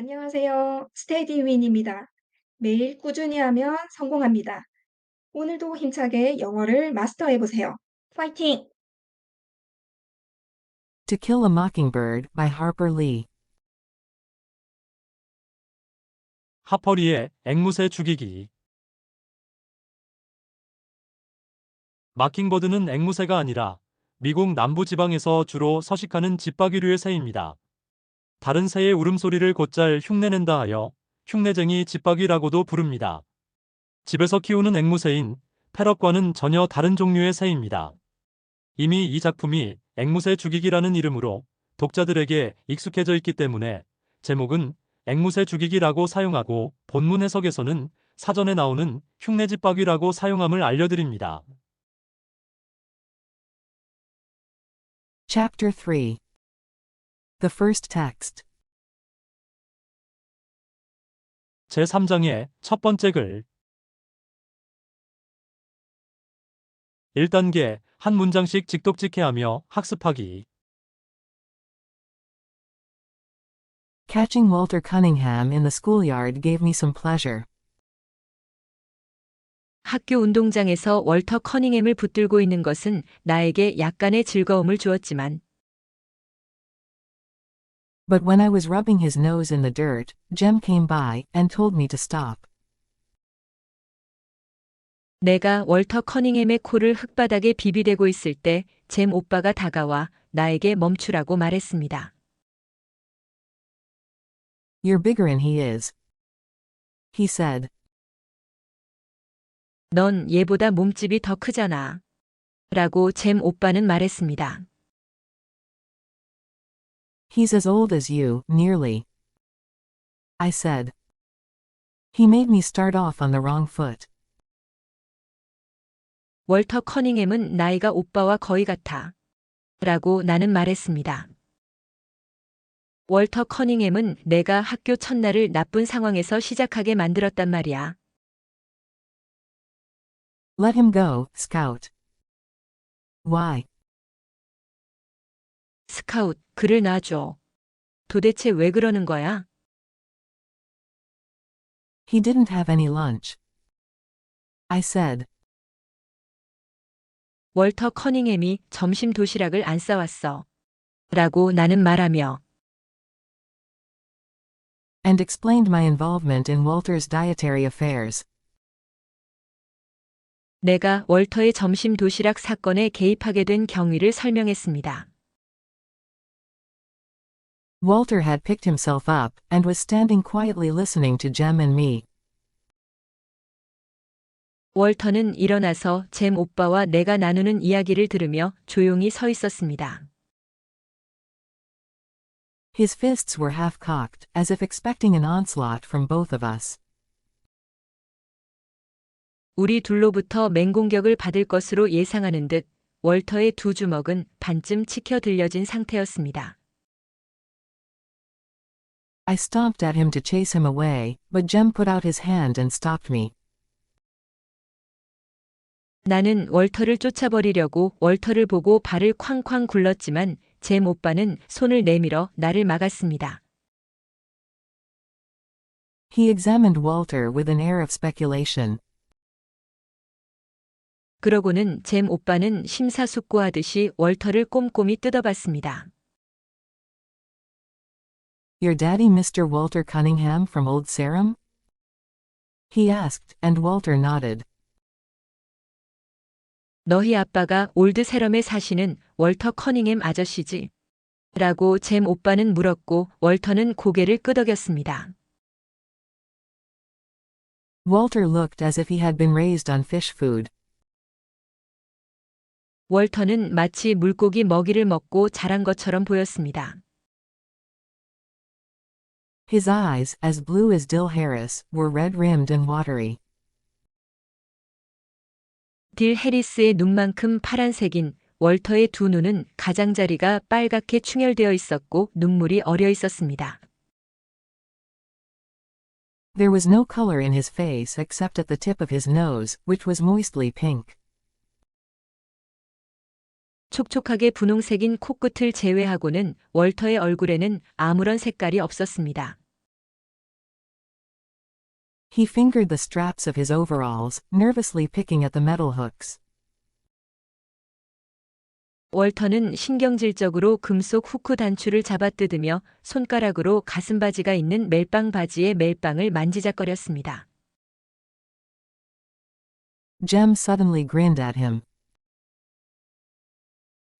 안녕하세요. 스테디윈입니다. 매일 꾸준히 하면 성공합니다. 오늘도 힘차게 영어를 마스터해 보세요. 파이팅! To Kill a Mockingbird by Harper Lee. 하퍼리의 앵무새 죽이기. 마킹버드는 앵무새가 아니라 미국 남부지방에서 주로 서식하는 집박이류의 새입니다. 다른 새의 울음소리를 곧잘 흉내낸다 하여 흉내쟁이 집박이라고도 부릅니다. 집에서 키우는 앵무새인 패럿과는 전혀 다른 종류의 새입니다. 이미 이 작품이 앵무새 죽이기라는 이름으로 독자들에게 익숙해져 있기 때문에 제목은 앵무새 죽이기라고 사용하고 본문 해석에서는 사전에 나오는 흉내집박이라고 사용함을 알려드립니다. Chapter 3. The First Text. 제3장의 첫 번째 글. 1단계, 한 문장씩 직독직해하며 학습하기. Catching Walter Cunningham in the schoolyard gave me some pleasure. 학교 운동장에서 월터 커닝햄을 붙들고 있는 것은 나에게 약간의 즐거움을 주었지만 But when I was rubbing his nose in the dirt, Jem came by and told me to stop. 내가 월터 커닝햄의 코를 흙바닥에 비비대고 있을 때 잼 오빠가 다가와 나에게 멈추라고 말했습니다. You're bigger than he is, he said. 넌 얘보다 몸집이 더 크잖아. 라고 잼 오빠는 말했습니다. He's as old as you, nearly, I said. He made me start off on the wrong foot. 월터 커닝햄은 나이가 오빠와 거의 같아. 라고 나는 말했습니다. 월터 커닝햄은 내가 학교 첫날을 나쁜 상황에서 시작하게 만들었단 말이야. Let him go, Scout. Why? 스카웃, 그를 놔줘. 도대체 왜 그러는 거야? He didn't have any lunch, I said. 월터 커닝햄이 점심 도시락을 안 싸왔어. 라고 나는 말하며 And explained my involvement in Walter's dietary affairs. 내가 월터의 점심 도시락 사건에 개입하게 된 경위를 설명했습니다. Walter had picked himself up and was standing quietly listening to Jem and me. 월터는 일어나서 잼 오빠와 내가 나누는 이야기를 들으며 조용히 서 있었습니다. His fists were half cocked, as if expecting an onslaught from both of us. 우리 둘로부터 맹공격을 받을 것으로 예상하는 듯 월터의 두 주먹은 반쯤 치켜 들려진 상태였습니다. I stomped at him to chase him away, but Jem put out his hand and stopped me. 나는 월터를 쫓아버리려고 월터를 보고 발을 쾅쾅 굴렀지만 잼 오빠는 손을 내밀어 나를 막았습니다. He examined Walter with an air of speculation. 그러고는 잼 오빠는 심사숙고하듯이 월터를 꼼꼼히 뜯어봤습니다. Your daddy Mr. Walter Cunningham from Old Sarum? He asked, and Walter nodded. 너희 아빠가 올드세럼에 사시는 월터 커닝햄 아저씨지? 라고 잼 오빠는 물었고 월터는 고개를 끄덕였습니다. Walter looked as if he had been raised on fish food. 월터는 마치 물고기 먹이를 먹고 자란 것처럼 보였습니다. His eyes, as blue as Dill Harris, were red-rimmed and watery. 딜 해리스의 눈만큼 파란색인 월터의 두 눈은 가장자리가 빨갛게 충혈되어 있었고 눈물이 어려 있었습니다. There was no color in his face except at the tip of his nose, which was moistly pink. 촉촉하게 분홍색인 코끝을 제외하고는 월터의 얼굴에는 아무런 색깔이 없었습니다. He fingered the straps of his overalls, nervously picking at the metal hooks. 월터는 신경질적으로 금속 후크 단추를 잡아뜯으며 손가락으로 가슴바지가 있는 멜빵 바지의 멜빵을 만지작거렸습니다. Jem suddenly grinned at him.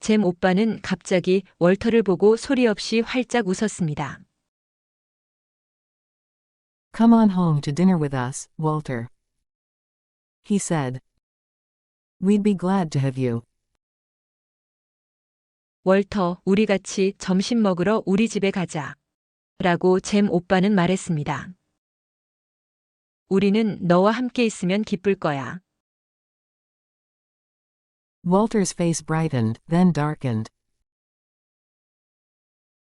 잼 오빠는 갑자기 월터를 보고 소리 없이 활짝 웃었습니다. Come on home to dinner with us, Walter. He said. We'd be glad to have you. 월터, 우리 같이 점심 먹으러 우리 집에 가자. 라고 잼 오빠는 말했습니다. 우리는 너와 함께 있으면 기쁠 거야. Walter's face brightened, then darkened.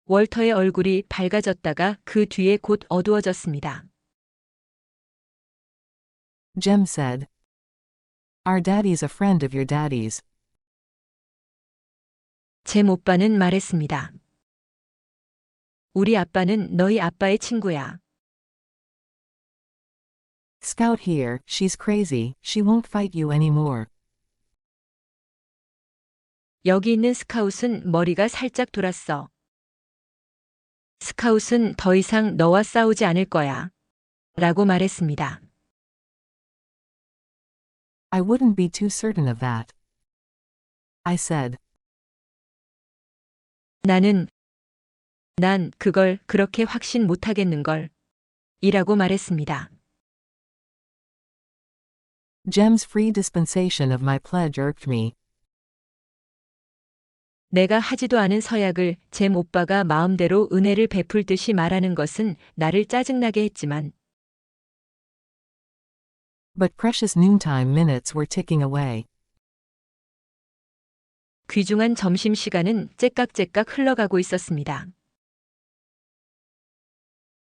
월터의 얼굴이 밝아졌다가 그 뒤에 곧 어두워졌습니다. Jem said. Our daddy's a friend of your daddy's. 잼 오빠는 말했습니다. 우리 아빠는 너희 아빠의 친구야. Scout here, she's crazy, she won't fight you anymore. 여기 있는 스카웃은 머리가 살짝 돌았어. 스카웃은 더 이상 너와 싸우지 않을 거야. 라고 말했습니다. I wouldn't be too certain of that. I said. 난 그걸 그렇게 확신 못하겠는걸. 이라고 말했습니다. Jem's free dispensation of my pledge irked me. 내가 하지도 않은 서약을 잼 오빠가 마음대로 은혜를 베풀 듯이 말하는 것은 나를 짜증나게 했지만 But precious noontime minutes were ticking away. 귀중한 점심시간은 째깍째깍 흘러가고 있었습니다.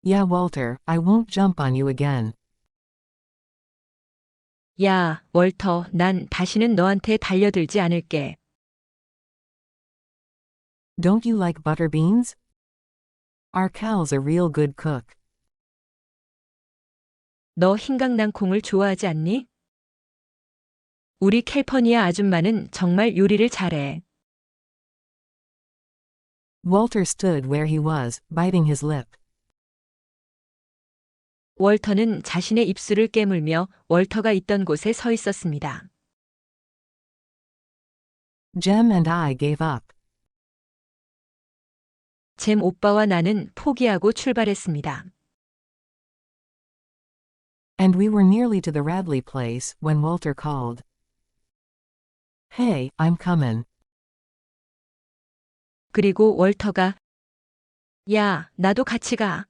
Yeah, Walter, I won't jump on you again. 야, 월터, 난 다시는 너한테 달려들지 않을게. Don't you like butter beans? Our cal's a real good cook. 너 흰강낭 콩을 좋아하지 않니? 우리 캘퍼니아 아줌마는 정말 요리를 잘해. Walter stood where he was, biting his lip. 월터는 자신의 입술을 깨물며 월터가 있던 곳에 서 있었습니다. Jem and I gave up. 잼 오빠와 나는 포기하고 출발했습니다. And we were nearly to the Radley place when Walter called. Hey, I'm coming. 그리고 월터가 야, 나도 같이 가.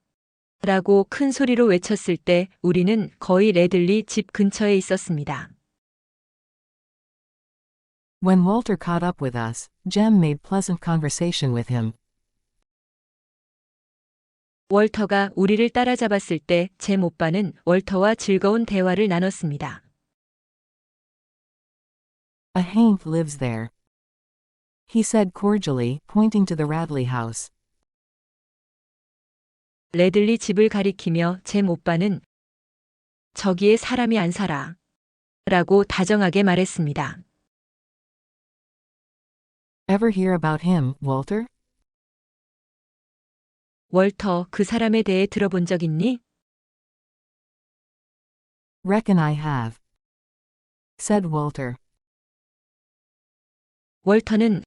라고 큰 소리로 외쳤을 때 우리는 거의 레들리 집 근처에 있었습니다. When Walter caught up with us, Jem made pleasant conversation with him. 월터가 우리를 따라잡았을 때 잼 오빠는 월터와 즐거운 대화를 나눴습니다. A haint lives there. He said cordially, pointing to the Radley house. 레들리 집을 가리키며 잼 오빠는 저기에 사람이 안 살아. 라고 다정하게 말했습니다. Ever hear about him, Walter? 월터, 그 사람에 대해 들어본 적 있니? Reckon I have. Said Walter. 월터는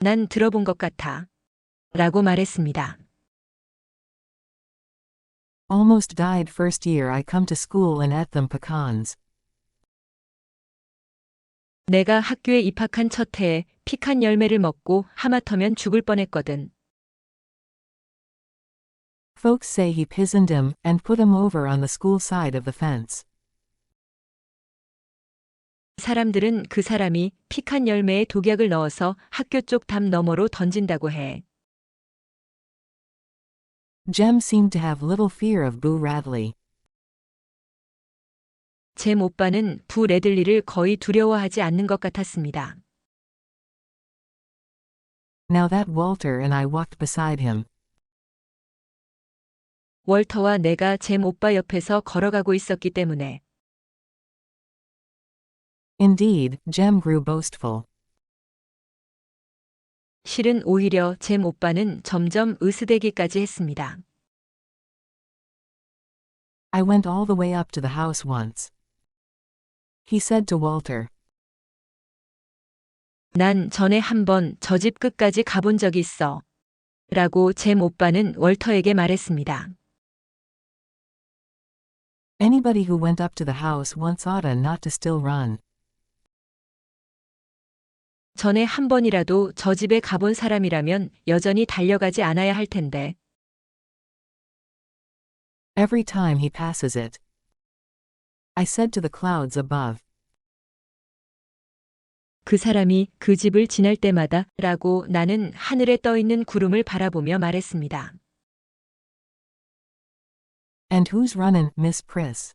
난 들어본 것 같아. 라고 말했습니다. Almost died first year I come to school and ate them pecans. 내가 학교에 입학한 첫 해에 피칸 열매를 먹고 하마터면 죽을 뻔했거든. Folks say he pisoned him and put him over on the school side of the fence. 사람들은 그 사람이 피칸 열매에 독약을 넣어서 학교 쪽 담 너머로 던진다고 해. Jem seemed to have little fear of Boo Radley. 잼 오빠는 부 레들리를 거의 두려워하지 않는 것 같았습니다. Now that Walter and I walked beside him. 월터와 내가 잼 오빠 옆에서 걸어가고 있었기 때문에. Indeed, Jem grew boastful. 실은 오히려 잼 오빠는 점점 으스대기까지 했습니다. I went all the way up to the house once. He said to Walter. 난 전에 한번 저 집 끝까지 가본 적이 있어. 라고 잼 오빠는 월터에게 말했습니다. Anybody who went up to the house once oughta not to still run. 전에 한 번이라도 저 집에 가본 사람이라면 여전히 달려가지 않아야 할 텐데. Every time he passes it. I said to the clouds above. 그 사람이 그 집을 지날 때마다 라고 나는 하늘에 떠 있는 구름을 바라보며 말했습니다. And who's runnin', Miss Priss?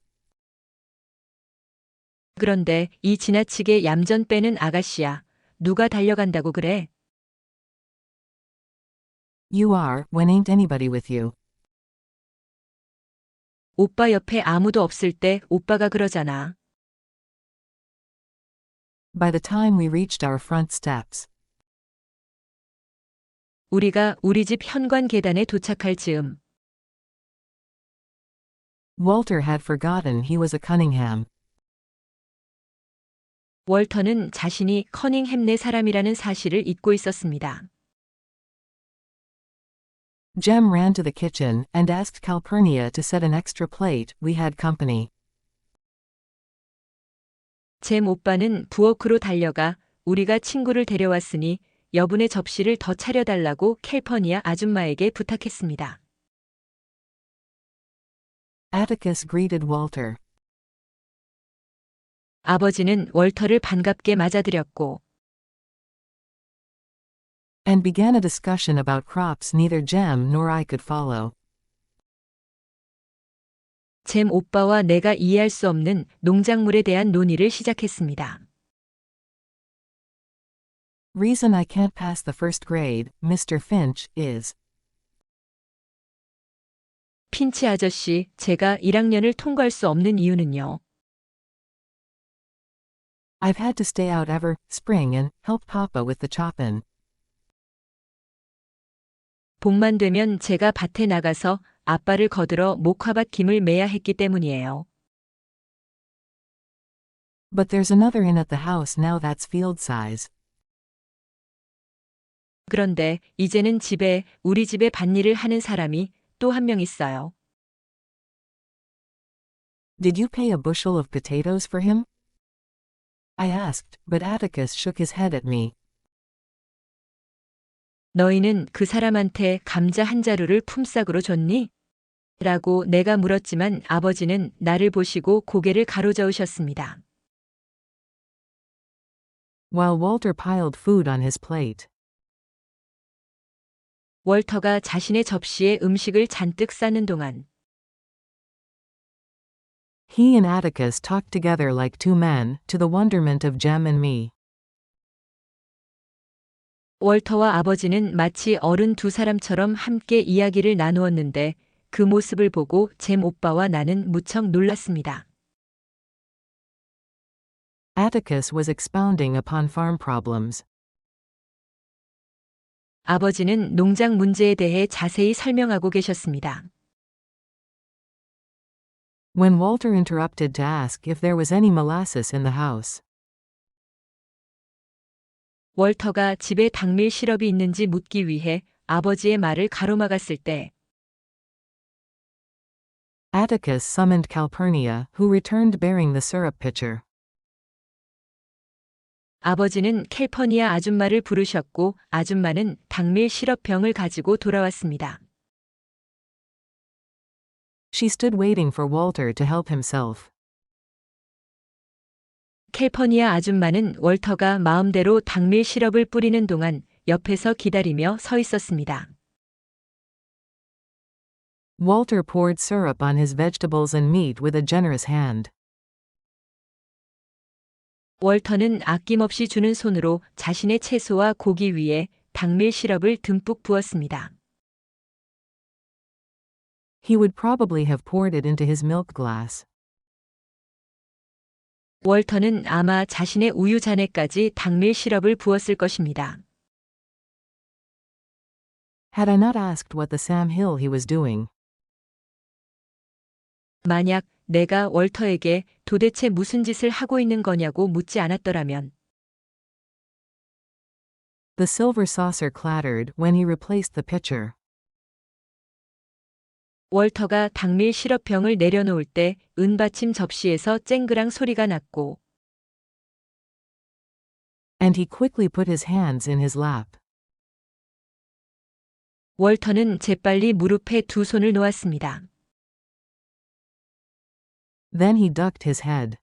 그런데 이 지나치게 얌전 빼는 아가씨야. 누가 달려간다고 그래? You are, when ain't anybody with you. 오빠 옆에 아무도 없을 때 오빠가 그러잖아. By the time we reached our front steps. 우리가 우리 집 현관 계단에 도착할 즈음. Walter had forgotten he was a Cunningham. 월터는 자신이 커닝햄네 사람이라는 사실을 잊고 있었습니다. Jem ran to the kitchen and asked Calpurnia to set an extra plate. We had company. 잼 오빠는 부엌으로 달려가 우리가 친구를 데려왔으니 여분의 접시를 더 차려달라고 캘퍼니아 아줌마에게 부탁했습니다. Atticus greeted Walter. 아버지는 월터를 반갑게 맞아들였고 And began a discussion about crops neither Jem nor I could follow. 잼 오빠와 내가 이해할 수 없는 농작물에 대한 논의를 시작했습니다. Reason I can't pass the first grade, Mr. Finch, is. 핀치 아저씨, 제가 1학년을 통과할 수 없는 이유는요. I've had to stay out ever spring and help Papa with the choppin'. 봄만 되면 제가 밭에 나가서 아빠를 거들어 목화밭 김을 매야 했기 때문이에요. But there's another in at the house now that's field size. 그런데 이제는 집에 우리 집에 밭일을 하는 사람이 또 한 명 있어요. Did you pay a bushel of potatoes for him? I asked, but Atticus shook his head at me. 너희는 그 사람한테 감자 한 자루를 품삯으로 줬니? 라고 내가 물었지만 아버지는 나를 보시고 고개를 가로저으셨습니다. While Walter piled food on his plate. 월터가 자신의 접시에 음식을 잔뜩 싸는 동안 He and Atticus talked together like two men, to the wonderment of Jem and me. 월터와 아버지는 마치 어른 두 사람처럼 함께 이야기를 나누었는데 그 모습을 보고 잼 오빠와 나는 무척 놀랐습니다. Atticus was expounding upon farm problems. 아버지는 농장 문제에 대해 자세히 설명하고 계셨습니다. When Walter interrupted to ask if there was any molasses in the house. 월터가 집에 당밀 시럽이 있는지 묻기 위해 아버지의 말을 가로막았을 때 Atticus summoned Calpurnia, who returned bearing the syrup pitcher. 아버지는 캘퍼니아 아줌마를 부르셨고 아줌마는 당밀 시럽병을 가지고 돌아왔습니다. She stood waiting for Walter to help himself. 캘퍼니아 아줌마는 월터가 마음대로 당밀 시럽을 뿌리는 동안 옆에서 기다리며 서 있었습니다. Walter poured syrup on his vegetables and meat with a generous hand. 월터는 아낌없이 주는 손으로 자신의 채소와 고기 위에 당밀 시럽을 듬뿍 부었습니다. He would probably have poured it into his milk glass. 월터는 아마 자신의 우유 잔에까지 당밀 시럽을 부었을 것입니다. Had I not asked what the Sam Hill he was doing, 만약 내가 월터에게 도대체 무슨 짓을 하고 있는 거냐고 묻지 않았더라면 the silver saucer clattered when he replaced the pitcher. 월터가 당밀 시럽병을 내려놓을 때 은받침 접시에서 쨍그랑 소리가 났고 And he quickly put his hands in his lap. 월터는 재빨리 무릎에 두 손을 놓았습니다. Then he ducked his head.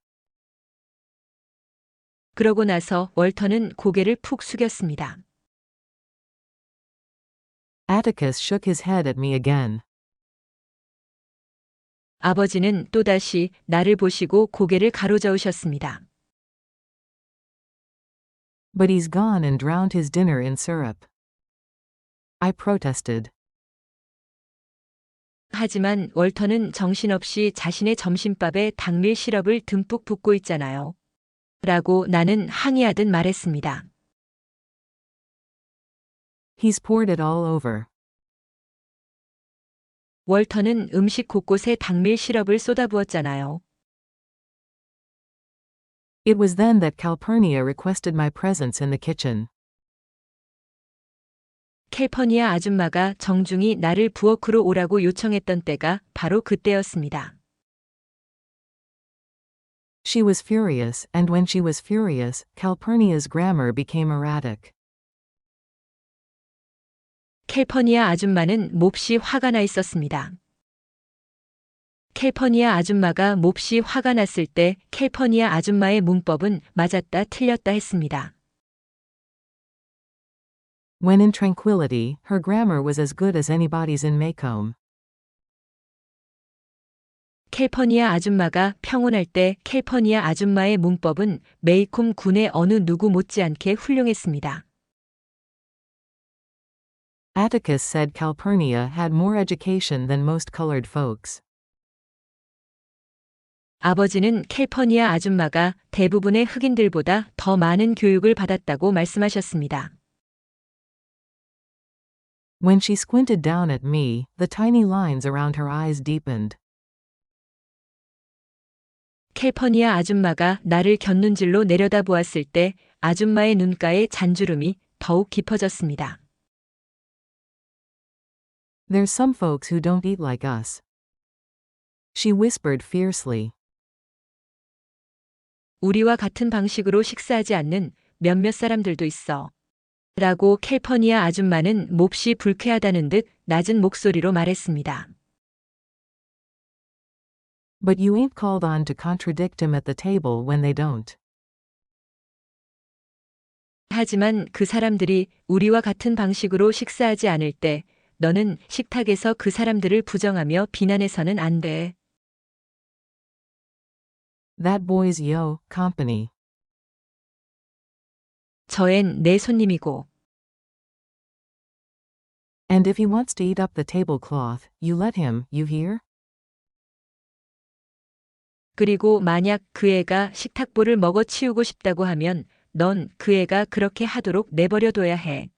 그러고 나서 월터는 고개를 푹 숙였습니다. Atticus shook his head at me again. 아버지는 또다시 나를 보시고 고개를 가로저으셨습니다. But he's gone and drowned his dinner in syrup. I protested. 하지만 월터는 정신없이 자신의 점심밥에 당밀 시럽을 듬뿍 붓고 있잖아요. 라고 나는 항의하듯 말했습니다. He's poured it all over. 월터는 음식 곳곳에 당밀 시럽을 쏟아부었잖아요. It was then that Calpurnia requested my presence in the kitchen. 캘퍼니아 아줌마가 정중히 나를 부엌으로 오라고 요청했던 때가 바로 그때였습니다. She was furious, and when she was furious, Calpurnia's grammar became erratic. 캘퍼니아 아줌마는 몹시 화가 나 있었습니다. 캘퍼니아 아줌마가 몹시 화가 났을 때 캘퍼니아 아줌마의 문법은 맞았다 틀렸다 했습니다. When in tranquility, her grammar was as good as anybody's in Maycomb. 캘퍼니아 아줌마가 평온할 때 캘퍼니아 아줌마의 문법은 메이콤 군의 어느 누구 못지않게 훌륭했습니다. Atticus said Calpurnia had more education than most colored folks. 아버지는 캘퍼니아 아줌마가 대부분의 흑인들보다 더 많은 교육을 받았다고 말씀하셨습니다. When she squinted down at me, the tiny lines around her eyes deepened. 캘퍼니아 아줌마가 나를 곁눈질로 내려다보았을 때 아줌마의 눈가에 잔주름이 더욱 깊어졌습니다. There's some folks who don't eat like us. She whispered fiercely. 우리와 같은 방식으로 식사하지 않는 몇몇 사람들도 있어. 라고 캘퍼니아 아줌마는 몹시 불쾌하다는 듯 낮은 목소리로 말했습니다. But you ain't called on to contradict him at the table when they don't. 하지만 그 사람들이 우리와 같은 방식으로 식사하지 않을 때 너는 식탁에서 그 사람들을 부정하며 비난해서는 안 돼. That boy's yo company. 저앤 내 손님이고 And if he wants to eat up the tablecloth, you let him, you hear? 그리고 만약 그 애가 식탁보를 먹어치우고 싶다고 하면 넌 그 애가 그렇게 하도록 내버려둬야 해.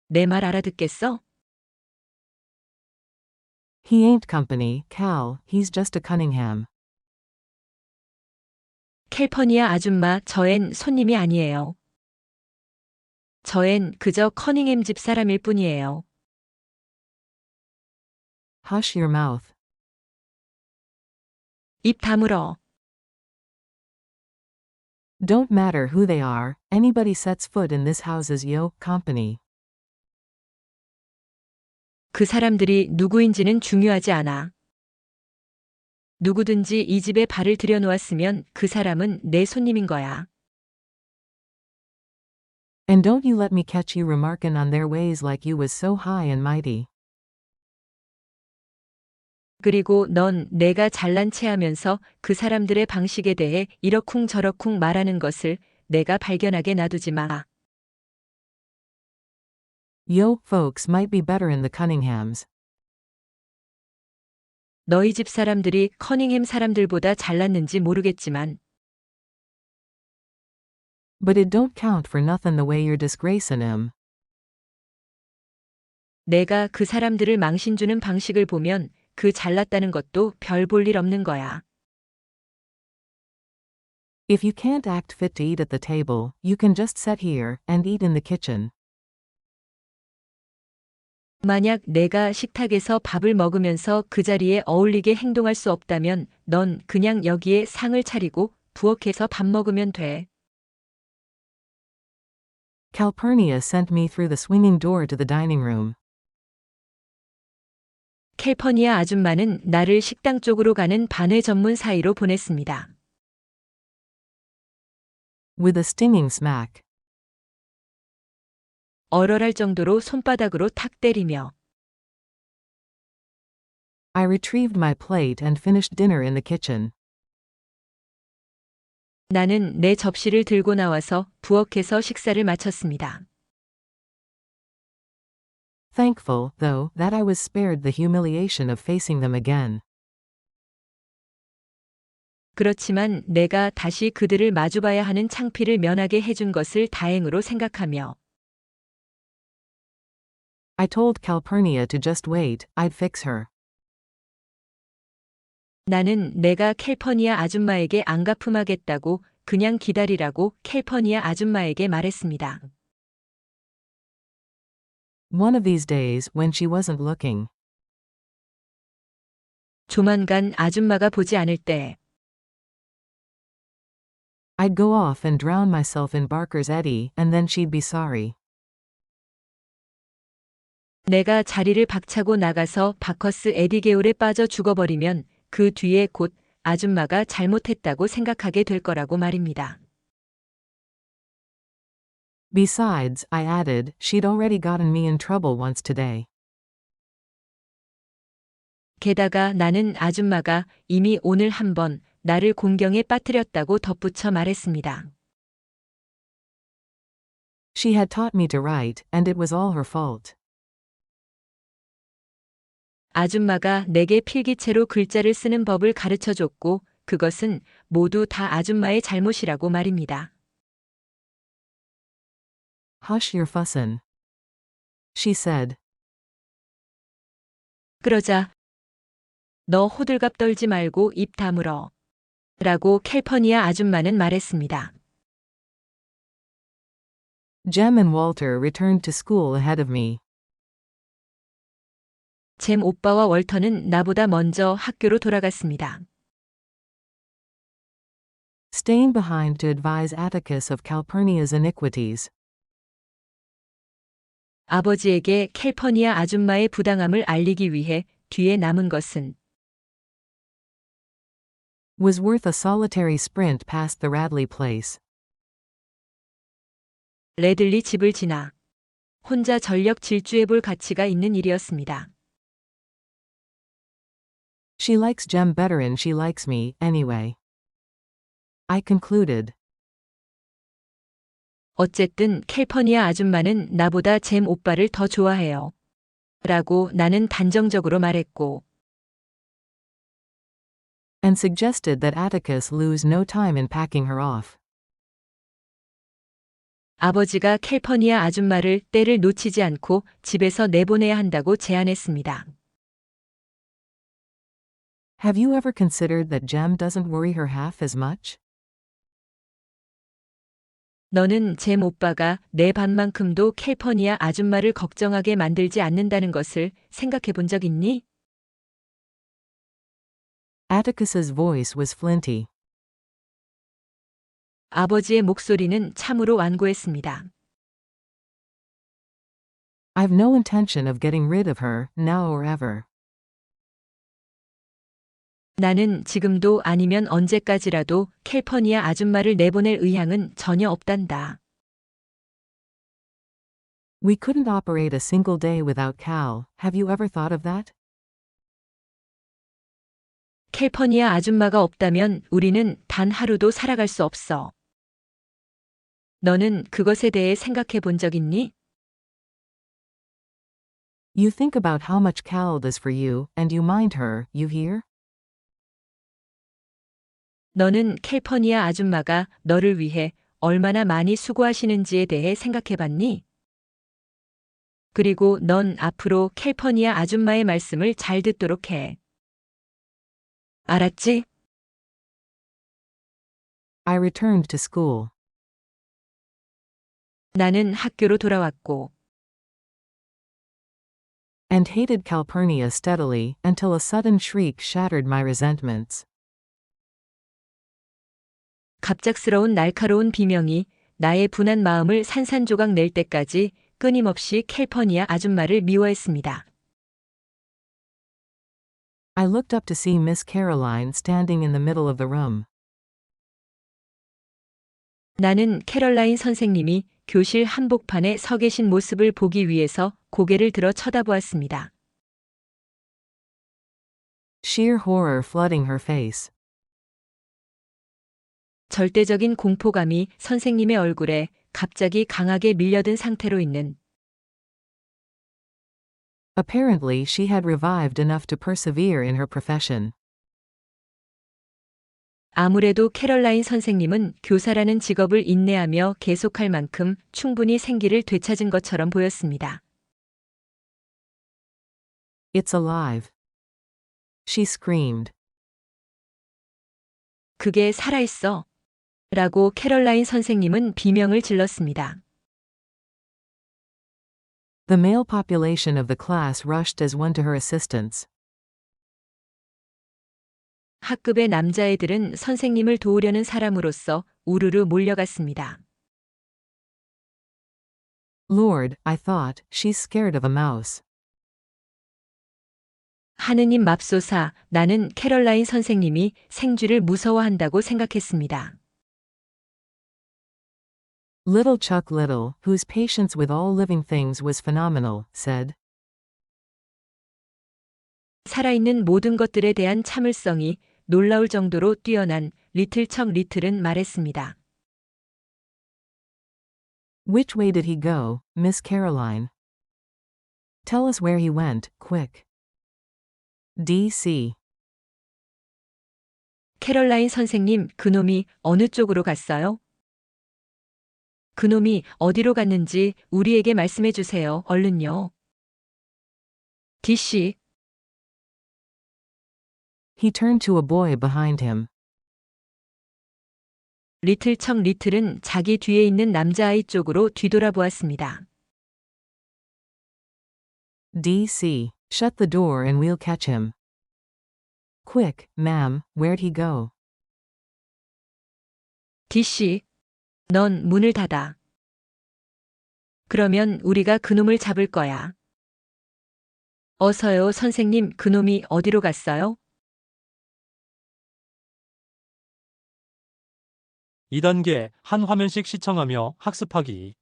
내 말 알아듣겠어? He ain't company, Cal, he's just a Cunningham. 캘퍼니아 아줌마 저앤 손님이 아니에요. 저앤 그저 커닝햄 집 사람일 뿐이에요. Hush your mouth. 입 다물어. Don't matter who they are, anybody sets foot in this house's yo company. 그 사람들이 누구인지는 중요하지 않아. 누구든지 이 집에 발을 들여놓았으면 그 사람은 내 손님인 거야. And don't you let me catch you remarkin' on their ways like you was so high and mighty. 그리고 넌 내가 잘난 체하면서 그 사람들의 방식에 대해 이러쿵저러쿵 말하는 것을 내가 발견하게 놔두지 마. Yo folks might be better in the Cunninghams. 너희 집 사람들이 커닝햄 사람들보다 잘났는지 모르겠지만 But it don't count for nothing the way you're disgracing him. 내가 그 사람들을 망신 주는 방식을 보면 그 잘났다는 것도 별 볼 일 없는 거야. If you can't act fit to eat at the table, you can just sit here and eat in the kitchen. 만약 내가 식탁에서 밥을 먹으면서 그 자리에 어울리게 행동할 수 없다면 넌 그냥 여기에 상을 차리고 부엌에서 밥 먹으면 돼. Calpurnia sent me through the swinging door to the dining room. 캘퍼니아 아줌마는 나를 식당 쪽으로 가는 반회 전문 사이로 보냈습니다. With a stinging smack. 얼얼할 정도로 손바닥으로 탁 때리며 I retrieved my plate and finished dinner in the kitchen. 나는 내 접시를 들고 나와서 부엌에서 식사를 마쳤습니다. Thankful, though, that I was spared the humiliation of facing them again. 그렇지만 내가 다시 그들을 마주봐야 하는 창피를 면하게 해준 것을 다행으로 생각하며 I told Calpurnia to just wait, I'd fix her. 나는 내가 캘퍼니아 아줌마에게 안 갚음하겠다고 그냥 기다리라고 캘퍼니아 아줌마에게 말했습니다. One of these days, when she wasn't looking. 조만간 아줌마가 보지 않을 때 I'd go off and drown myself in Barker's eddy, and then she'd be sorry. 내가 자리를 박차고 나가서 바커스 에디게올에 빠져 죽어버리면 그 뒤에 곧 아줌마가 잘못했다고 생각하게 될 거라고 말입니다. Besides, I added, she'd already gotten me in trouble once today. 게다가 나는 아줌마가 이미 오늘 한 번 나를 공경에 빠뜨렸다고 덧붙여 말했습니다. She had taught me to write, and it was all her fault. 아줌마가 내게 필기체로 글자를 쓰는 법을 가르쳐줬고 그것은 모두 다 아줌마의 잘못이라고 말입니다. Hush your fussin', she said. 그러자 너 호들갑 떨지 말고 입 다물어 라고 캘퍼니아 아줌마는 말했습니다. Jem and Walter returned to school ahead of me. 잼 오빠와 월터는 나보다 먼저 학교로 돌아갔습니다. Staying behind to advise Atticus of Calpurnia's iniquities. 아버지에게 캘퍼니아 아줌마의 부당함을 알리기 위해 뒤에 남은 것은 Was worth a solitary sprint past the Radley place. 레들리 집을 지나 혼자 전력 질주해볼 가치가 있는 일이었습니다. She likes Jem better'n she likes me, anyway. I concluded. 어쨌든 캘퍼니아 아줌마는 나보다 잼 오빠를 더 좋아해요. 라고 나는 단정적으로 말했고 And suggested that Atticus lose no time in packing her off. 아버지가 캘퍼니아 아줌마를 때를 놓치지 않고 집에서 내보내야 한다고 제안했습니다. Have you ever considered that Jem doesn't worry her half as much? 너는 잼 오빠가 내 반만큼도 캘퍼니아 아줌마를 걱정하게 만들지 않는다는 것을 생각해 본 적 있니? Atticus's voice was flinty. 아버지의 목소리는 참으로 완고했습니다. I've no intention of getting rid of her, now or ever. 나는 지금도 아니면 언제까지라도 캘퍼니아 아줌마를 내보낼 의향은 전혀 없단다. We couldn't operate a single day without Cal, have you ever thought of that? 캘퍼니아 아줌마가 없다면 우리는 단 하루도 살아갈 수 없어. 너는 그것에 대해 생각해 본 적 있니? You think about how much Cal does for you, and you mind her, you hear? 너는 캘퍼니아 아줌마가 너를 위해 얼마나 많이 수고하시는지에 대해 생각해봤니? 그리고 넌 앞으로 캘퍼니아 아줌마의 말씀을 잘 듣도록 해. 알았지? I returned to school. 나는 학교로 돌아왔고, And hated Calpurnia steadily, until a sudden shriek shattered my resentments. 갑작스러운 날카로운 비명이 나의 분한 마음을 산산조각 낼 때까지 끊임없이 캘퍼니아 아줌마를 미워했습니다. I looked up to see Miss Caroline standing in the middle of the room. 나는 캐럴라인 선생님이 교실 한복판에 서 계신 모습을 보기 위해서 고개를 들어 쳐다보았습니다. Sheer horror flooding her face. 절대적인 공포감이 선생님의 얼굴에 갑자기 강하게 밀려든 상태로 있는 Apparently she had revived enough to persevere in her profession. 아무래도 캐럴라인 선생님은 교사라는 직업을 인내하며 계속할 만큼 충분히 생기를 되찾은 것처럼 보였습니다. It's alive. She screamed. 그게 살아있어. 라고 캐럴라인 선생님은 비명을 질렀습니다. The male population of the class rushed as one to her assistance. 학급의 남자애들은 선생님을 도우려는 사람으로서 우르르 몰려갔습니다. Lord, I thought, she's scared of a mouse. 하느님 맙소사, 나는 캐럴라인 선생님이 생쥐를 무서워한다고 생각했습니다. Little Chuck Little, whose patience with all living things was phenomenal, said. 살아있는 모든 것들에 대한 참을성이 놀라울 정도로 뛰어난 리틀 척 리틀은 말했습니다. Which way did he go, Miss Caroline? Tell us where he went, quick. D.C. 캐럴라인 선생님, 그놈이 어느 쪽으로 갔어요? 그놈이 어디로 갔는지 우리에게 말씀해 주세요. 얼른요. DC. He turned to a boy behind him. 리틀 척 리틀은 자기 뒤에 있는 남자아이 쪽으로 뒤돌아보았습니다. D.C. Shut the door and we'll catch him. Quick, ma'am, where'd he go? DC. 넌 문을 닫아. 그러면 우리가 그놈을 잡을 거야. 어서요, 선생님, 그놈이 어디로 갔어요? 2단계 한 화면씩 시청하며 학습하기.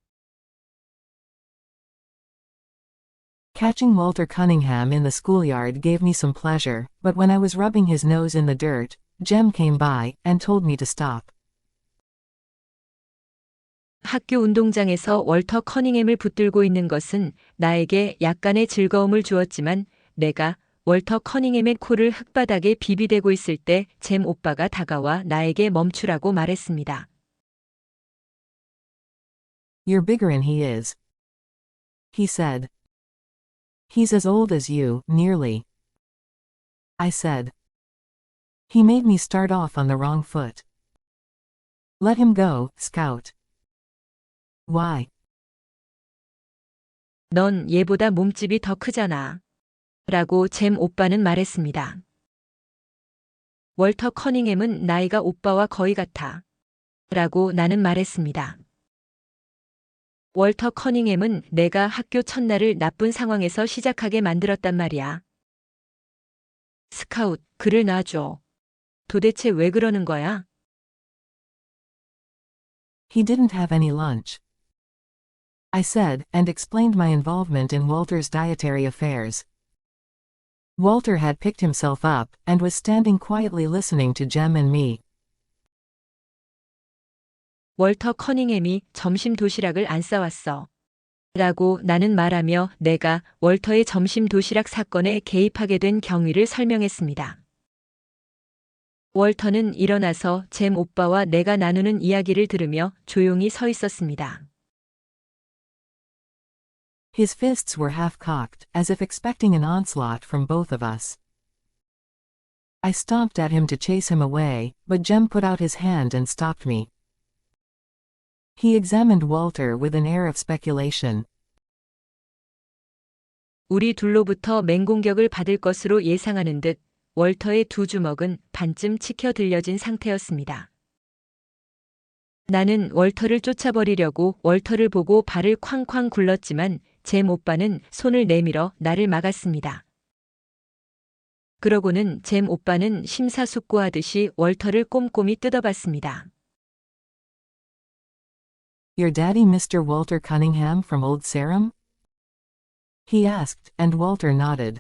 Catching Walter Cunningham in the schoolyard gave me some pleasure, but when I was rubbing his nose in the dirt, Jem came by and told me to stop. 학교 운동장에서 월터 커닝햄을 붙들고 있는 것은 나에게 약간의 즐거움을 주었지만 내가 월터 커닝햄의 코를 흙바닥에 비비대고 있을 때 잼 오빠가 다가와 나에게 멈추라고 말했습니다. You're bigger than he is. He said. He's as old as you, nearly. I said. He made me start off on the wrong foot. Let him go, Scout. Why? 넌 얘보다 몸집이 더 크잖아. 라고 잼 오빠는 말했습니다. 월터 커닝햄은 나이가 오빠와 거의 같아. 라고 나는 말했습니다. 월터 커닝햄은 내가 학교 첫날을 나쁜 상황에서 시작하게 만들었단 말이야. 스카웃, 그를 놔줘. 도대체 왜 그러는 거야? He didn't have any lunch. I said, and explained my involvement in Walter's dietary affairs. Walter had picked himself up, and was standing quietly listening to Jem and me. 월터 커닝햄이 점심 도시락을 안 싸왔어. 라고 나는 말하며 내가 월터의 점심 도시락 사건에 개입하게 된 경위를 설명했습니다. 월터는 일어나서 잼 오빠와 내가 나누는 이야기를 들으며 조용히 서 있었습니다. His fists were half-cocked, as if expecting an onslaught from both of us. I stomped at him to chase him away, but Jem put out his hand and stopped me. He examined Walter with an air of speculation. 우리 둘로부터 맹공격을 받을 것으로 예상하는 듯 월터의 두 주먹은 반쯤 치켜 들려진 상태였습니다. 나는 월터를 쫓아버리려고 월터를 보고 발을 쾅쾅 굴렀지만 잼 오빠는 손을 내밀어 나를 막았습니다. 그러고는 잼 오빠는 심사숙고하듯이 월터를 꼼꼼히 뜯어봤습니다. Your daddy Mr. Walter Cunningham from Old Sarum? He asked, and Walter nodded.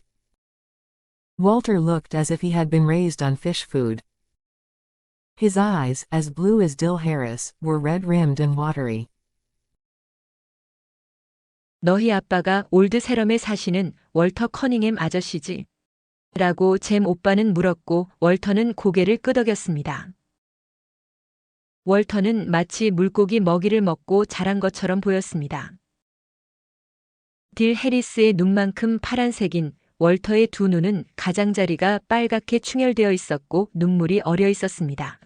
Walter looked as if he had been raised on fish food. His eyes, as blue as Dill Harris, were red-rimmed and watery. 너희 아빠가 올드 세럼에 사시는 월터 커닝햄 아저씨지? 라고 잼 오빠는 물었고 월터는 고개를 끄덕였습니다. 월터는 마치 물고기 먹이를 먹고 자란 것처럼 보였습니다. 딜 해리스의 눈만큼 파란색인 월터의 두 눈은 가장자리가 빨갛게 충혈되어 있었고 눈물이 어려 있었습니다.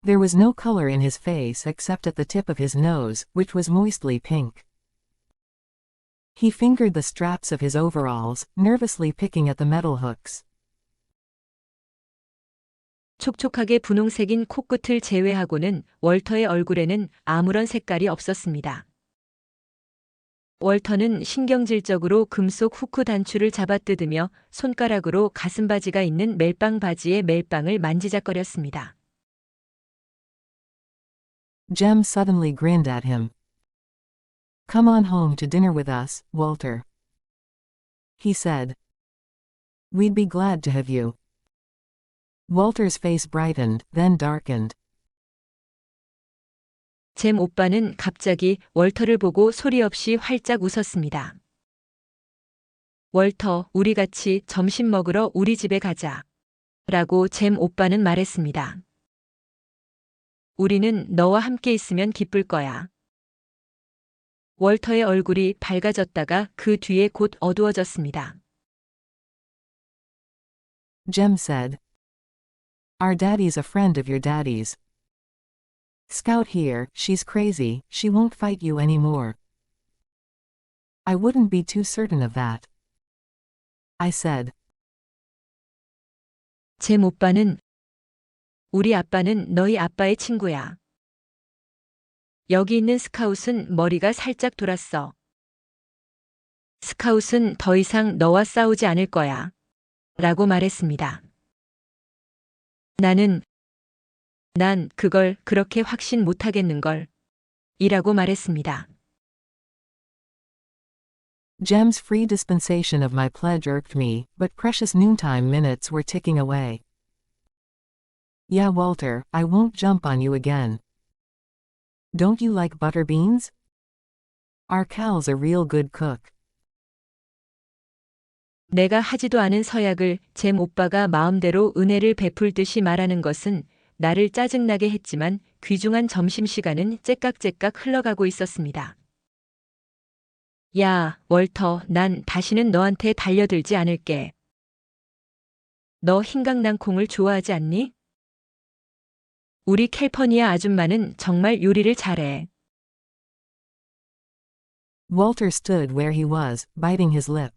There was no color in his face except at the tip of his nose, which was moistly pink. He fingered the straps of his overalls, nervously picking at the metal hooks. 촉촉하게 분홍색인 코끝을 제외하고는 월터의 얼굴에는 아무런 색깔이 없었습니다. 월터는 신경질적으로 금속 후크 단추를 잡아뜯으며 손가락으로 가슴바지가 있는 멜빵 바지의 멜빵을 만지작거렸습니다. Jem suddenly grinned at him. Come on home to dinner with us, Walter. He said. We'd be glad to have you. Walter's face brightened, then darkened. 잼 오빠는 갑자기 월터를 보고 소리 없이 활짝 웃었습니다. 월터, 우리 같이 점심 먹으러 우리 집에 가자. 라고 잼 오빠는 말했습니다. 우리는 너와 함께 있으면 기쁠 거야. 월터의 얼굴이 밝아졌다가 그 뒤에 곧 어두워졌습니다. Jem said. Our daddy's a friend of your daddy's. Scout here, she's crazy, she won't fight you anymore. I wouldn't be too certain of that. I said. 잼 오빠는 우리 아빠는 너희 아빠의 친구야. 여기 있는 스카웃은 머리가 살짝 돌았어. 스카웃은 더 이상 너와 싸우지 않을 거야. 라고 말했습니다. 난 그걸 그렇게 확신 못하겠는걸. 이라고 말했습니다. Jem's free dispensation of my pledge irked me, but precious noontime minutes were ticking away. Yeah, Walter, I won't jump on you again. Don't you like butter beans? Our Cal's a real good cook. 내가 하지도 않은 서약을 잼 오빠가 마음대로 은혜를 베풀듯이 말하는 것은 나를 짜증나게 했지만 귀중한 점심시간은 째깍째깍 흘러가고 있었습니다. 야, 월터, 난 다시는 너한테 달려들지 않을게. 너 흰강낭콩을 좋아하지 않니? 우리 캘퍼니아 아줌마는 정말 요리를 잘해. Walter stood where he was, biting his lip.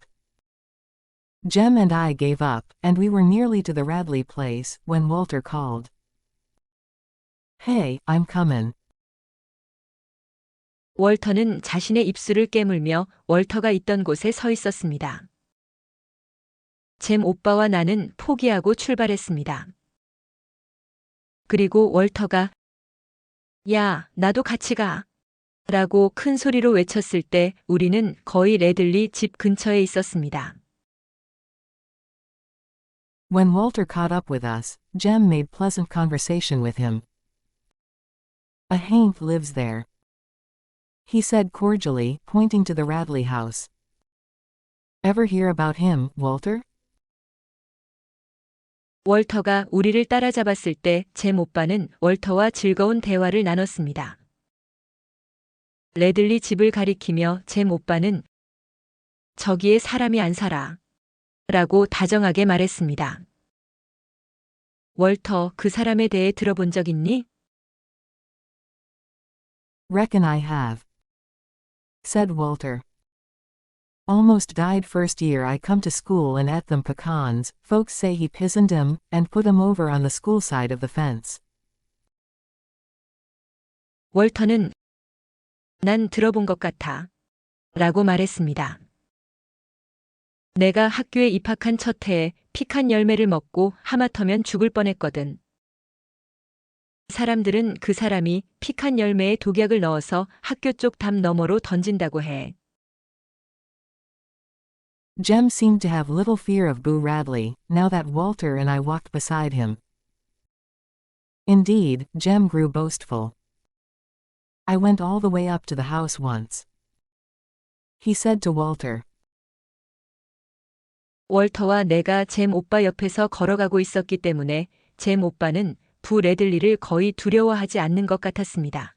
Jem and I gave up, and we were nearly to the Radley place, when Walter called. Hey, I'm comin'. 월터는 자신의 입술을 깨물며 월터가 있던 곳에 서 있었습니다. 잼 오빠와 나는 포기하고 출발했습니다. 그리고 월터가 야, 나도 같이 가. 라고 큰 소리로 외쳤을 때 우리는 거의 레들리 집 근처에 있었습니다. When Walter caught up with us, Jem made pleasant conversation with him. A haint lives there. he said cordially, pointing to the Radley house. Ever hear about him, Walter? 월터가 우리를 따라잡았을 때 잼 오빠는 월터와 즐거운 대화를 나눴습니다. 레들리 집을 가리키며 잼 오빠는 저기에 사람이 안 살아 라고 다정하게 말했습니다. 월터, 그 사람에 대해 들어본 적 있니? Reckon I have, said Walter. Almost died first year I come to school and ate them pecans. Folks say he pisoned 'em and put 'em over on the school side of the fence. 월터는 난 들어본 것 같아 라고 말했습니다. 내가 학교에 입학한 첫 해에 피칸 열매를 먹고 하마터면 죽을 뻔했거든. 사람들은 그 사람이 피칸 열매에 독약을 넣어서 학교 쪽 담 너머로 던진다고 해. Jem seemed to have little fear of Boo Radley, now that Walter and I walked beside him. Indeed, Jem grew boastful. I went all the way up to the house once, he said to Walter. 월터와 내가 잼 오빠 옆에서 걸어가고 있었기 때문에 잼 오빠는 부 레들리를 거의 두려워하지 않는 것 같았습니다.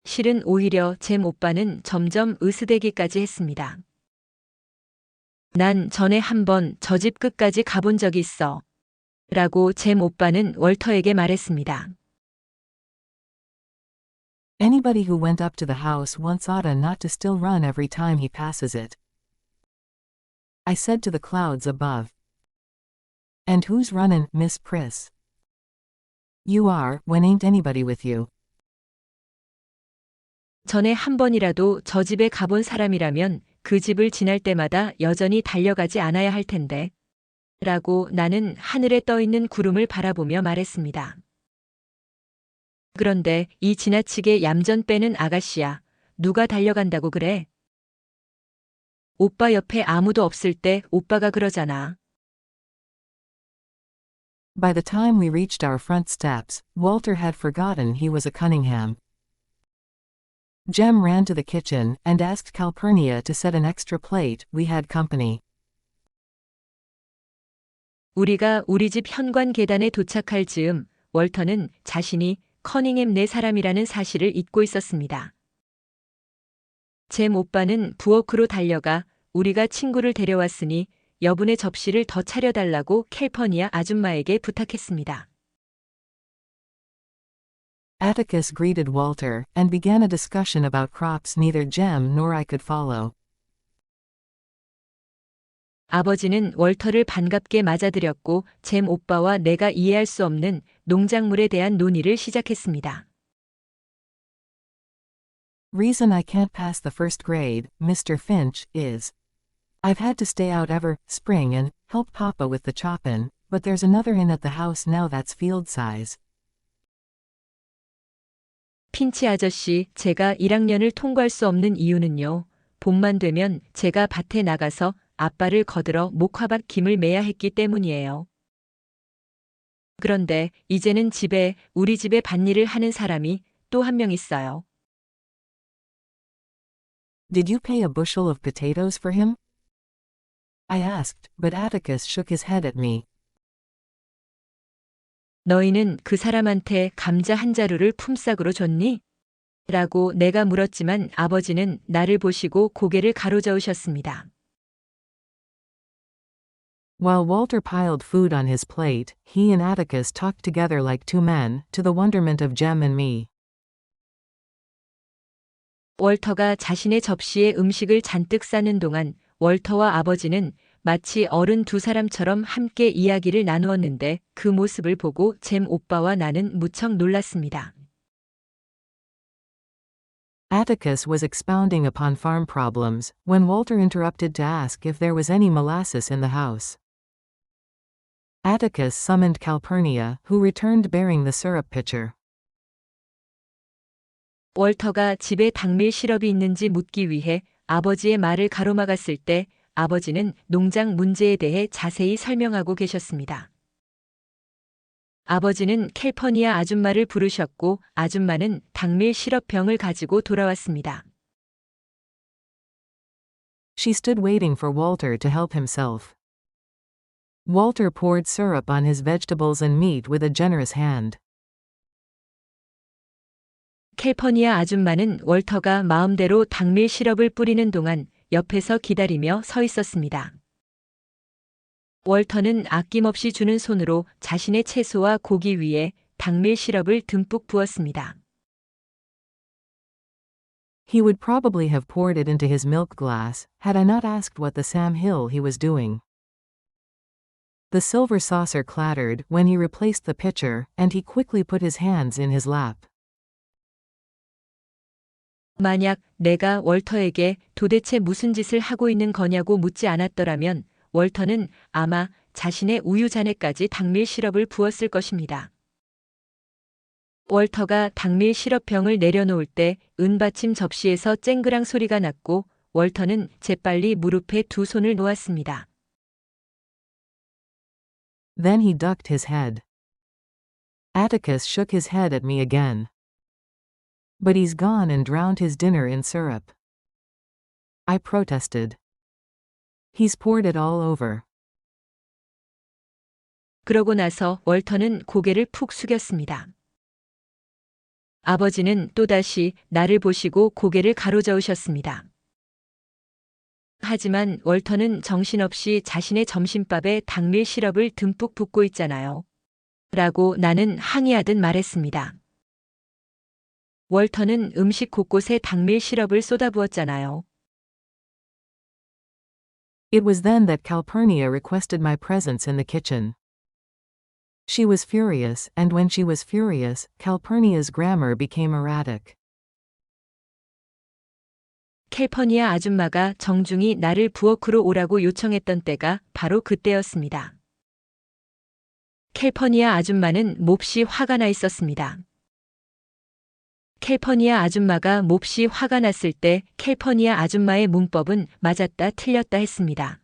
실은 오히려 잼 오빠는 점점 으스대기까지 했습니다. 난 전에 한번 저 집 끝까지 가본 적이 있어 라고 잼 오빠는 월터에게 말했습니다. Anybody who went up to the house once oughta not to still run every time he passes it, I said to the clouds above. And who's runnin', Miss Priss? You are, when ain't anybody with you. 전에 한 번이라도 저 집에 가본 사람이라면 그 집을 지날 때마다 여전히 달려가지 않아야 할 텐데 라고 나는 하늘에 떠있는 구름을 바라보며 말했습니다. 그런데 이 지나치게 얌전 빼는 아가씨야. 누가 달려간다고 그래? 오빠 옆에 아무도 없을 때 오빠가 그러잖아. By the time we reached our front steps, Walter had forgotten he was a Cunningham. Jem ran to the kitchen and asked Calpurnia to set an extra plate. We had company. 우리가 우리 집 현관 계단에 도착할 즈음 월터는 자신이 커닝햄 네 사람이라는 사실을 잊고 있었습니다. 잼 오빠는 부엌으로 달려가 우리가 친구를 데려왔으니 여분의 접시를 더 차려달라고 캘퍼니아 아줌마에게 부탁했습니다. Atticus greeted Walter and began a discussion about crops neither Jem nor I could follow. 아버지는 월터를 반갑게 맞아들였고 잼 오빠와 내가 이해할 수 없는 농작물에 대한 논의를 시작했습니다. Reason I can't pass the first grade, Mr. Finch, is I've had to stay out ever spring and help Papa with the choppin', but there's another in at the house now that's field size. 핀치 아저씨, 제가 1학년을 통과할 수 없는 이유는요. 봄만 되면 제가 밭에 나가서 아빠를 거들어 목화밭 김을 매야 했기 때문이에요. 그런데 이제는 집에 우리 집에 밭일을 하는 사람이 또 한 명 있어요. Did you pay a bushel of potatoes for him? I asked, but Atticus shook his head at me. 너희는 그 사람한테 감자 한 자루를 품삯으로 줬니? 라고 내가 물었지만 아버지는 나를 보시고 고개를 가로저으셨습니다. While Walter piled food on his plate, he and Atticus talked together like two men, to the wonderment of Jem and me. 월터가 자신의 접시에 음식을 잔뜩 싸는 동안 월터와 아버지는 마치 어른 두 사람처럼 함께 이야기를 나누었는데 그 모습을 보고 잼 오빠와 나는 무척 놀랐습니다. Atticus was expounding upon farm problems, when Walter interrupted to ask if there was any molasses in the house. Atticus summoned Calpurnia, who returned bearing the syrup pitcher. 월터가 집에 당밀 시럽이 있는지 묻기 위해 아버지의 말을 가로막았을 때 아버지는 농장 문제에 대해 자세히 설명하고 계셨습니다. 아버지는 캘퍼니아 아줌마를 부르셨고 아줌마는 당밀 시럽병을 가지고 돌아왔습니다. She stood waiting for Walter to help himself. Walter poured syrup on his vegetables and meat with a generous hand. 캘퍼니아 아줌마는 월터가 마음대로 당밀 시럽을 뿌리는 동안 옆에서 기다리며 서 있었습니다. 월터는 아낌없이 주는 손으로 자신의 채소와 고기 위에 당밀 시럽을 듬뿍 부었습니다. He would probably have poured it into his milk glass, had I not asked what the Sam Hill he was doing. The silver saucer clattered when he replaced the pitcher, and he quickly put his hands in his lap. 만약 내가 월터에게 도대체 무슨 짓을 하고 있는 거냐고 묻지 않았더라면 월터는 아마 자신의 우유 잔에까지 당밀 시럽을 부었을 것입니다. 월터가 당밀 시럽병을 내려놓을 때 은받침 접시에서 쨍그랑 소리가 났고 월터는 재빨리 무릎에 두 손을 놓았습니다. Then he ducked his head. Atticus shook his head at me again. But he's gone and drowned his dinner in syrup. I protested. He's poured it all over. 그러고 나서 월터는 고개를 푹 숙였습니다. 아버지는 또다시 나를 보시고 고개를 가로저으셨습니다. 하지만 월터는 정신없이 자신의 점심밥에 당밀 시럽을 듬뿍 붓고 있잖아요. 라고 나는 항의하듯 말했습니다. 월터는 음식 곳곳에 당밀 시럽을 쏟아부었잖아요. It was then that Calpurnia requested my presence in the kitchen. She was furious, and when she was furious, Calpurnia's grammar became erratic. 캘퍼니아 아줌마가 정중히 나를 부엌으로 오라고 요청했던 때가 바로 그때였습니다. 캘퍼니아 아줌마는 몹시 화가 나 있었습니다. 캘퍼니아 아줌마가 몹시 화가 났을 때 캘퍼니아 아줌마의 문법은 맞았다 틀렸다 했습니다.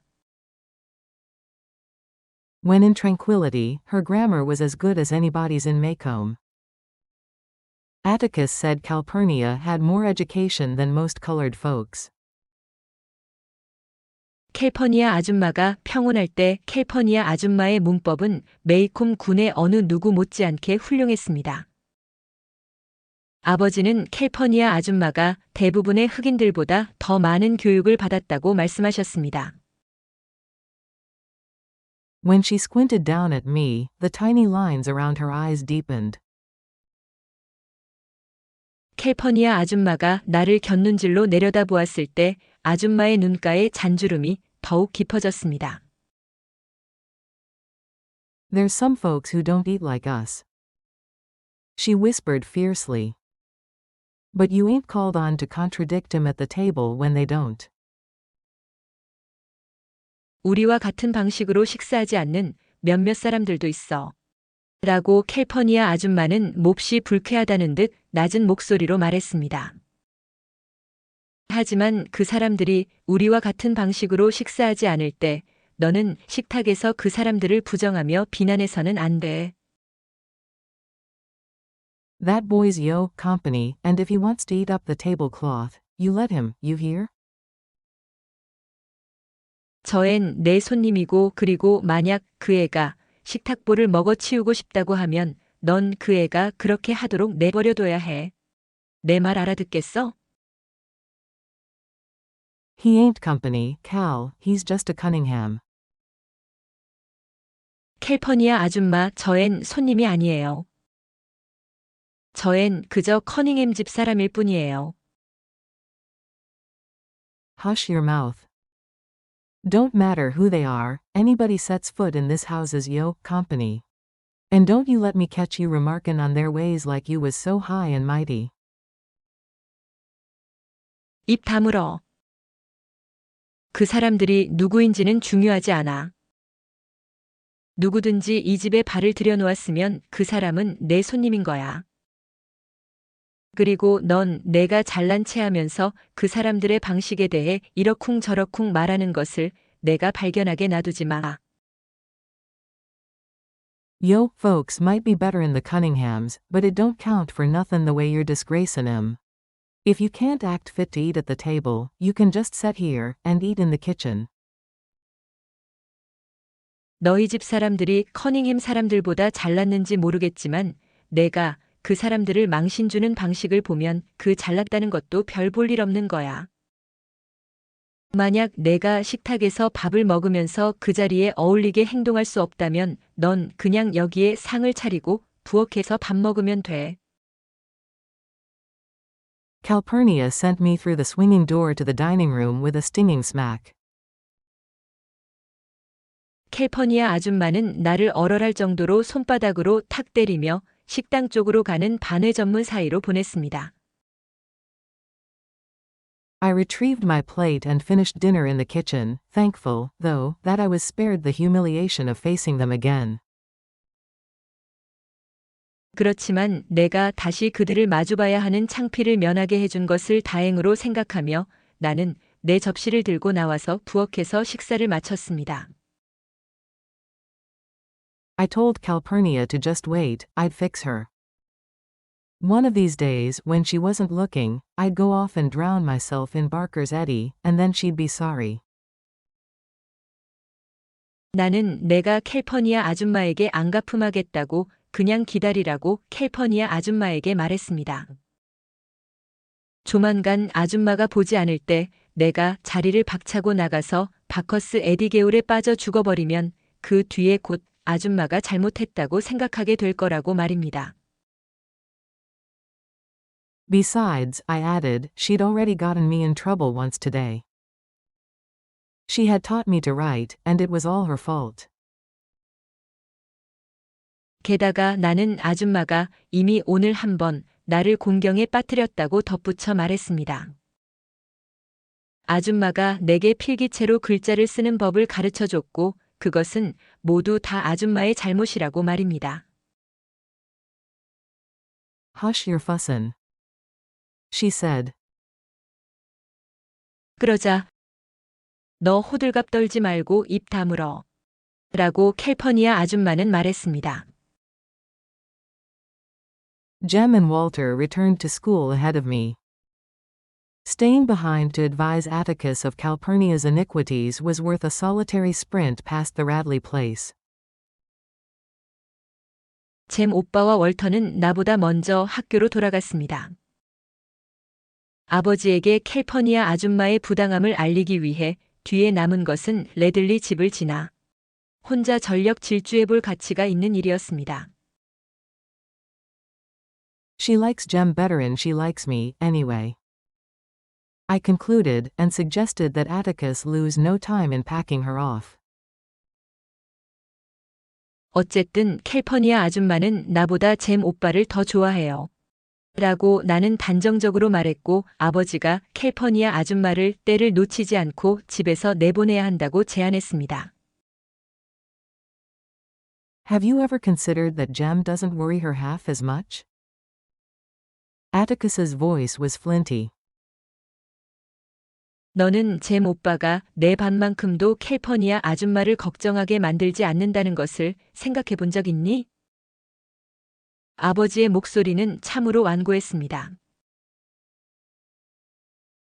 When in tranquility, her grammar was as good as anybody's in Maycomb. Atticus said Calpurnia had more education than most colored folks. 캘퍼니아 아줌마가 평온할 때 캘퍼니아 아줌마의 문법은 메이콤 군의 어느 누구 못지않게 훌륭했습니다. 아버지는 캘퍼니아 아줌마가 대부분의 흑인들보다 더 많은 교육을 받았다고 말씀하셨습니다. When she squinted down at me, the tiny lines around her eyes deepened. 캘퍼니아 아줌마가 나를 곁눈질로 내려다보았을 때 아줌마의 눈가에 잔주름이 더욱 깊어졌습니다. There's some folks who don't eat like us. She whispered fiercely. But you ain't called on to contradict him at the table when they don't. 우리와 같은 방식으로 식사하지 않는 몇몇 사람들도 있어. 라고 캘퍼니아 아줌마는 몹시 불쾌하다는 듯 낮은 목소리로 말했습니다. 하지만 그 사람들이 우리와 같은 방식으로 식사하지 않을 때 너는 식탁에서 그 사람들을 부정하며 비난해서는 안 돼. That boy's yo company, and if he wants to eat up the tablecloth, you let him, you hear? 저 앤 내 손님이고 그리고 만약 그 애가 식탁보를 먹어치우고 싶다고 하면 넌 그 애가 그렇게 하도록 내버려둬야 해. 내 말 알아듣겠어? He ain't company, Cal, he's just a Cunningham. 캘퍼니아 아줌마 저 앤 손님이 아니에요. 저 앤 그저 커닝햄 집 사람일 뿐이에요. Hush your mouth. Don't matter who they are, anybody sets foot in this house's yo company. And don't you let me catch you remarkin' on their ways like you was so high and mighty. 입 다물어. 그 사람들이 누구인지는 중요하지 않아. 누구든지 이 집에 발을 들여놓았으면 그 사람은 내 손님인 거야. 그리고 넌 내가 잘난 체하면서 그 사람들의 방식에 대해 이러쿵저러쿵 말하는 것을 내가 발견하게 놔두지 마. Yo folks might be better in the Cunninghams, but it don't count for nothin' the way you're disgracin' 'em. If you can't act fit to eat at the table, you can just sit here and eat in the kitchen. 너희 집 사람들이 커닝햄 사람들보다 잘났는지 모르겠지만 내가 그 사람들을 망신 주는 방식을 보면 그 잘났다는 것도 별 볼 일 없는 거야. 만약 내가 식탁에서 밥을 먹으면서 그 자리에 어울리게 행동할 수 없다면 넌 그냥 여기에 상을 차리고 부엌에서 밥 먹으면 돼. Calpurnia sent me through the swinging door to the dining room with a stinging smack. 캘퍼니아 아줌마는 나를 얼얼할 정도로 손바닥으로 탁 때리며 식당 쪽으로 가는 반회 전문 사이로 보냈습니다. I retrieved my plate and finished dinner in the kitchen, thankful, though, that I was spared the humiliation of facing them again. 그렇지만 내가 다시 그들을 마주봐야 하는 창피를 면하게 해준 것을 다행으로 생각하며 나는 내 접시를 들고 나와서 부엌에서 식사를 마쳤습니다. I told Calpurnia to just wait, I'd fix her. One of these days, when she wasn't looking, I'd go off and drown myself in Barker's eddy, and then she'd be sorry. 나는 내가 캘퍼니아 아줌마에게 안갚음하겠다고 그냥 기다리라고 캘퍼니아 아줌마에게 말했습니다. 조만간 아줌마가 보지 않을 때 내가 자리를 박차고 나가서 바커스 에디 개울에 빠져 죽어버리면 그 뒤에 곧 아줌마가 잘못했다고 생각하게 될 거라고 말입니다. Besides, I added, she'd already gotten me in trouble once today. She had taught me to write, and it was all her fault. 게다가 나는 아줌마가 이미 오늘 한번 나를 공경에 빠뜨렸다고 덧붙여 말했습니다. 아줌마가 내게 필기체로 글자를 쓰는 법을 가르쳐줬고 그것은 모두 다 아줌마의 잘못이라고 말입니다. Hush your fussin', she said. 그러자 너 호들갑 떨지 말고 입 다물어 라고 캘퍼니아 아줌마는 말했습니다. Jem and Walter returned to school ahead of me. Staying behind to advise Atticus of Calpurnia's iniquities was worth a solitary sprint past the Radley place. 잼 오빠와 월터는 나보다 먼저 학교로 돌아갔습니다. 아버지에게 캘퍼니아 아줌마의 부당함을 알리기 위해 뒤에 남은 것은 레들리 집을 지나 혼자 전력 질주해볼 가치가 있는 일이었습니다. She likes Jem better'n she likes me, anyway. I concluded, and suggested that Atticus lose no time in packing her off. 어쨌든 캘퍼니아 아줌마는 나보다 잼 오빠를 더 좋아해요. 라고 나는 단정적으로 말했고 아버지가 캘퍼니아 아줌마를 때를 놓치지 않고 집에서 내보내야 한다고 제안했습니다. Have you ever considered that Jem doesn't worry her half as much? Atticus's voice was flinty. 너는 잼 오빠가 내 반만큼도 캘퍼니아 아줌마를 걱정하게 만들지 않는다는 것을 생각해 본 적 있니? 아버지의 목소리는 참으로 완고했습니다.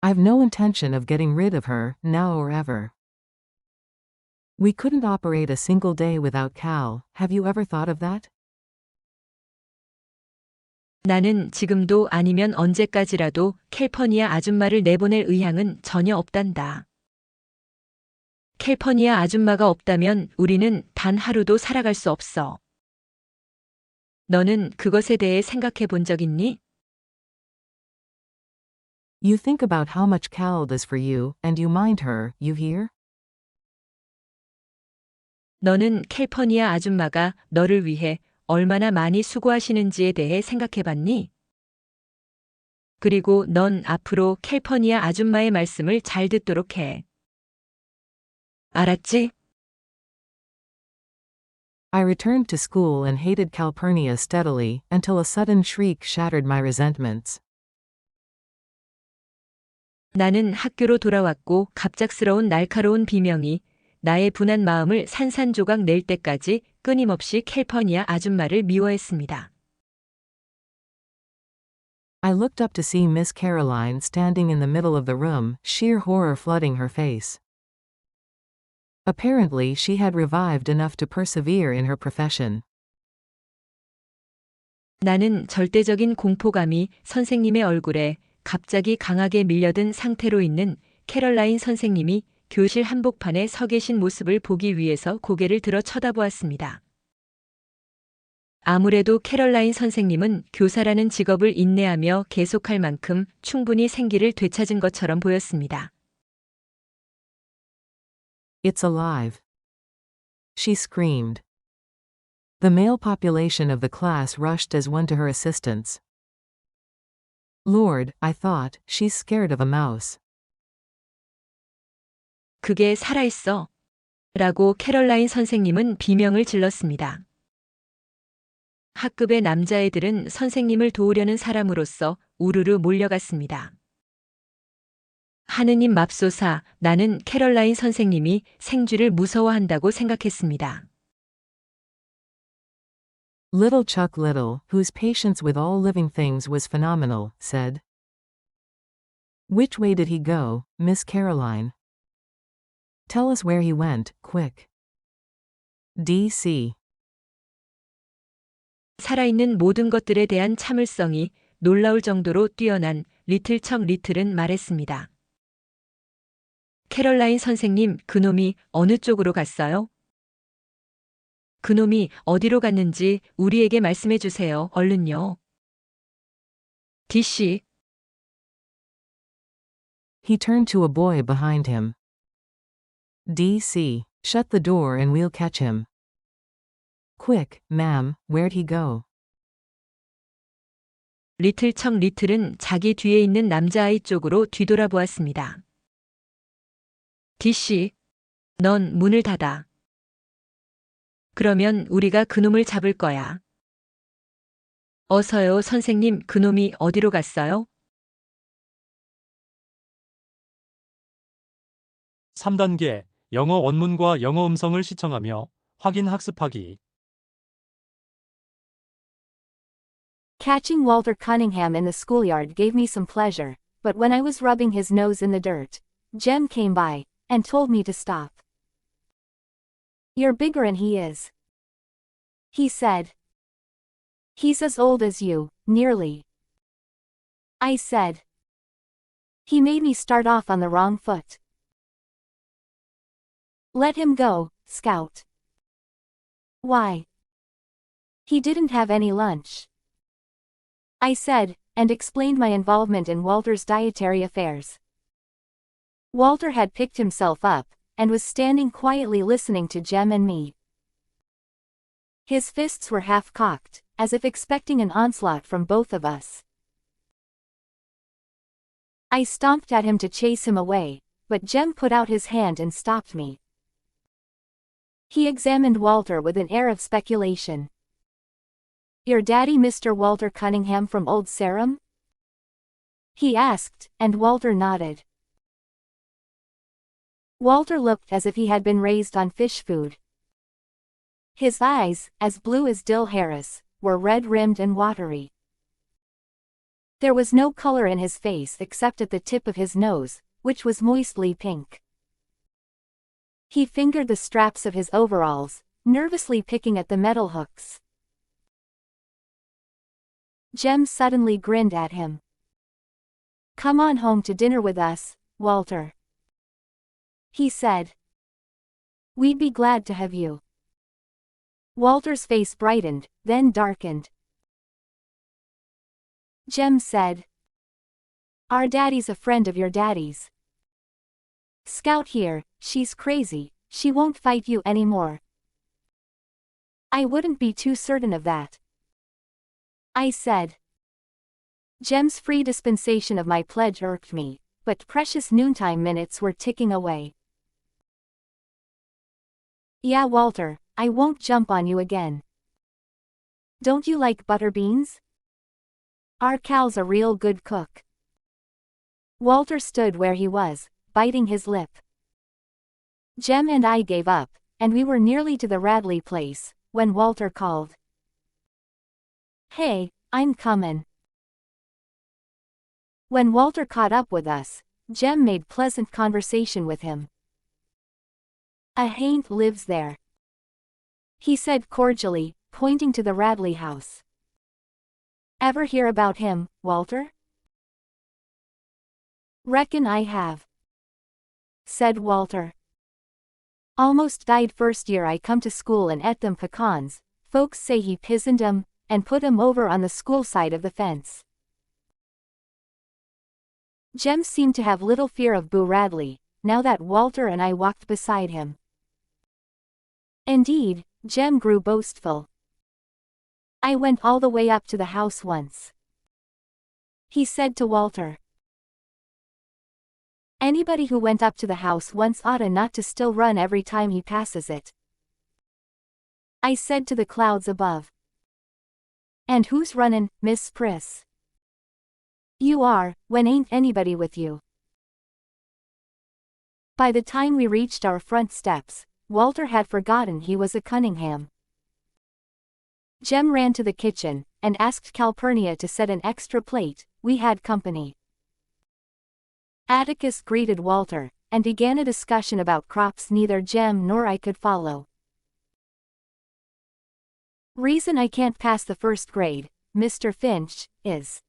I've no intention of getting rid of her, now or ever. We couldn't operate a single day without Cal, have you ever thought of that? 나는 지금도 아니면 언제까지라도 캘퍼니아 아줌마를 내보낼 의향은 전혀 없단다. 캘퍼니아 아줌마가 없다면 우리는 단 하루도 살아갈 수 없어. 너는 그것에 대해 생각해 본 적 있니? You think about how much Cal does for you, and you mind her, you hear? 너는 캘퍼니아 아줌마가 너를 위해 얼마나 많이 수고하시는지에 대해 생각해 봤니? 그리고 넌 앞으로 캘퍼니아 아줌마의 말씀을 잘 듣도록 해. 알았지? I returned to school and hated Calpurnia steadily, until a sudden shriek shattered my resentments. 나는 학교로 돌아왔고 갑작스러운 날카로운 비명이 나의 분한 마음을 산산조각 낼 때까지 끊임없이 캘퍼니아 아줌마를 미워했습니다. I looked up to see Miss Caroline standing in the middle of the room, sheer horror flooding her face. Apparently she had revived enough to persevere in her profession. 나는 절대적인 공포감이 선생님의 얼굴에 갑자기 강하게 밀려든 상태로 있는 캐럴라인 선생님이 교실 한복판에 서 계신 모습을 보기 위해서 고개를 들어 쳐다보았습니다. 아무래도 캐럴라인 선생님은 교사라는 직업을 인내하며 계속할 만큼 충분히 생기를 되찾은 것처럼 보였습니다. It's alive. She screamed. The male population of the class rushed as one to her assistance. Lord, I thought, she's scared of a mouse. 그게 살아있어. 라고 캐럴라인 선생님은 비명을 질렀습니다. 학급의 남자애들은 선생님을 도우려는 사람으로서 우르르 몰려갔습니다. 하느님 맙소사, 나는 캐럴라인 선생님이 생쥐를 무서워한다고 생각했습니다. Little Chuck Little, whose patience with all living things was phenomenal, said. Which way did he go, Miss Caroline? Tell us where he went, quick. D.C. 살아있는 모든 것들에 대한 참을성이 놀라울 정도로 뛰어난 리틀 척 리틀은 말했습니다. 캐럴라인 선생님, 그놈이 어느 쪽으로 갔어요? 그놈이 어디로 갔는지 우리에게 말씀해 주세요. 얼른요. DC. He turned to a boy behind him. D.C. Shut the door and we'll catch him. Quick, ma'am, where'd he go? 리틀 척 리틀은 자기 뒤에 있는 남자아이 쪽으로 뒤돌아보았습니다. DC. 넌 문을 닫아. 그러면 우리가 그놈을 잡을 거야. 어서요, 선생님, 그놈이 어디로 갔어요? 3단계 영어 원문과 영어 음성을 시청하며 확인 학습하기. Catching Walter Cunningham in the schoolyard gave me some pleasure, but when I was rubbing his nose in the dirt, Jem came by and told me to stop. You're bigger'n he is. He said. He's as old as you, nearly. I said. He made me start off on the wrong foot. Let him go, Scout. Why? He didn't have any lunch. I said, and explained my involvement in Walter's dietary affairs. Walter had picked himself up, and was standing quietly listening to Jem and me. His fists were half-cocked, as if expecting an onslaught from both of us. I stomped at him to chase him away, but Jem put out his hand and stopped me. He examined Walter with an air of speculation. Your daddy Mr. Walter Cunningham from Old Sarum? He asked, and Walter nodded. Walter looked as if he had been raised on fish food. His eyes, as blue as Dill Harris, were red-rimmed and watery. There was no color in his face except at the tip of his nose, which was moistly pink. He fingered the straps of his overalls, nervously picking at the metal hooks. Jem suddenly grinned at him. Come on home to dinner with us, Walter. He said. We'd be glad to have you. Walter's face brightened, then darkened. Jem said. Our daddy's a friend of your daddy's. Scout here, she's crazy, she won't fight you anymore. I wouldn't be too certain of that. I said. Jem's free dispensation of my pledge irked me, but precious noontime minutes were ticking away. Yeah, Walter, I won't jump on you again. Don't you like butter beans? Our Cal's a real good cook. Walter stood where he was, biting his lip. Jem and I gave up, and we were nearly to the Radley place, when Walter called. "Hey, I'm comin'." When Walter caught up with us, Jem made pleasant conversation with him. "A haint lives there," he said cordially, pointing to the Radley house. "Ever hear about him, Walter?" "Reckon I have," said Walter. "Almost died first year I come to school and et them pecans. Folks say he pisoned 'em, and put 'em over on the school side of the fence." Jem seemed to have little fear of Boo Radley, now that Walter and I walked beside him. Indeed, Jem grew boastful. "I went all the way up to the house once," he said to Walter. "Anybody who went up to the house once oughta not to still run every time he passes it," I said to the clouds above. "And who's runnin', Miss Priss?" "You are, when ain't anybody with you." By the time we reached our front steps, Walter had forgotten he was a Cunningham. Jem ran to the kitchen, and asked Calpurnia to set an extra plate. We had company. Atticus greeted Walter, and began a discussion about crops neither Jem nor I could follow. "Reason I can't pass the first grade, Mr. Finch, is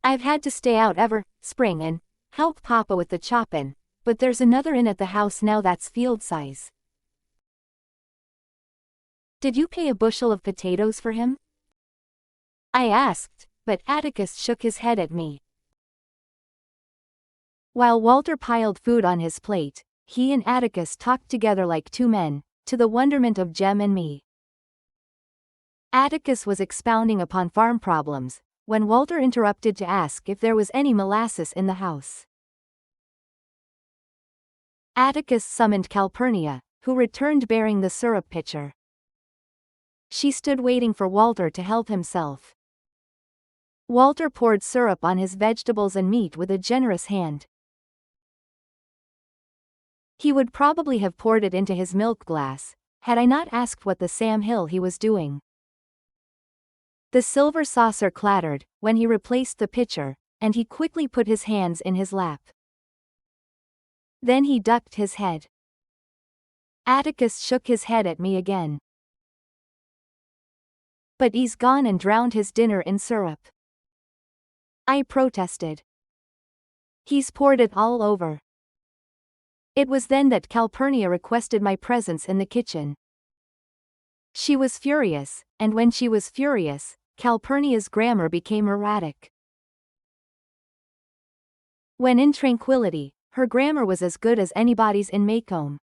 I've had to stay out ever spring and help Papa with the choppin', but there's another in at the house now that's field size." "Did you pay a bushel of potatoes for him?" I asked, but Atticus shook his head at me. While Walter piled food on his plate, he and Atticus talked together like two men, to the wonderment of Jem and me. Atticus was expounding upon farm problems, when Walter interrupted to ask if there was any molasses in the house. Atticus summoned Calpurnia, who returned bearing the syrup pitcher. She stood waiting for Walter to help himself. Walter poured syrup on his vegetables and meat with a generous hand. He would probably have poured it into his milk glass, had I not asked what the Sam Hill he was doing. The silver saucer clattered when he replaced the pitcher, and he quickly put his hands in his lap. Then he ducked his head. Atticus shook his head at me again. "But he's gone and drowned his dinner in syrup," I protested. "He's poured it all over." It was then that Calpurnia requested my presence in the kitchen. She was furious, and when she was furious, Calpurnia's grammar became erratic. When in tranquility, her grammar was as good as anybody's in Maycomb.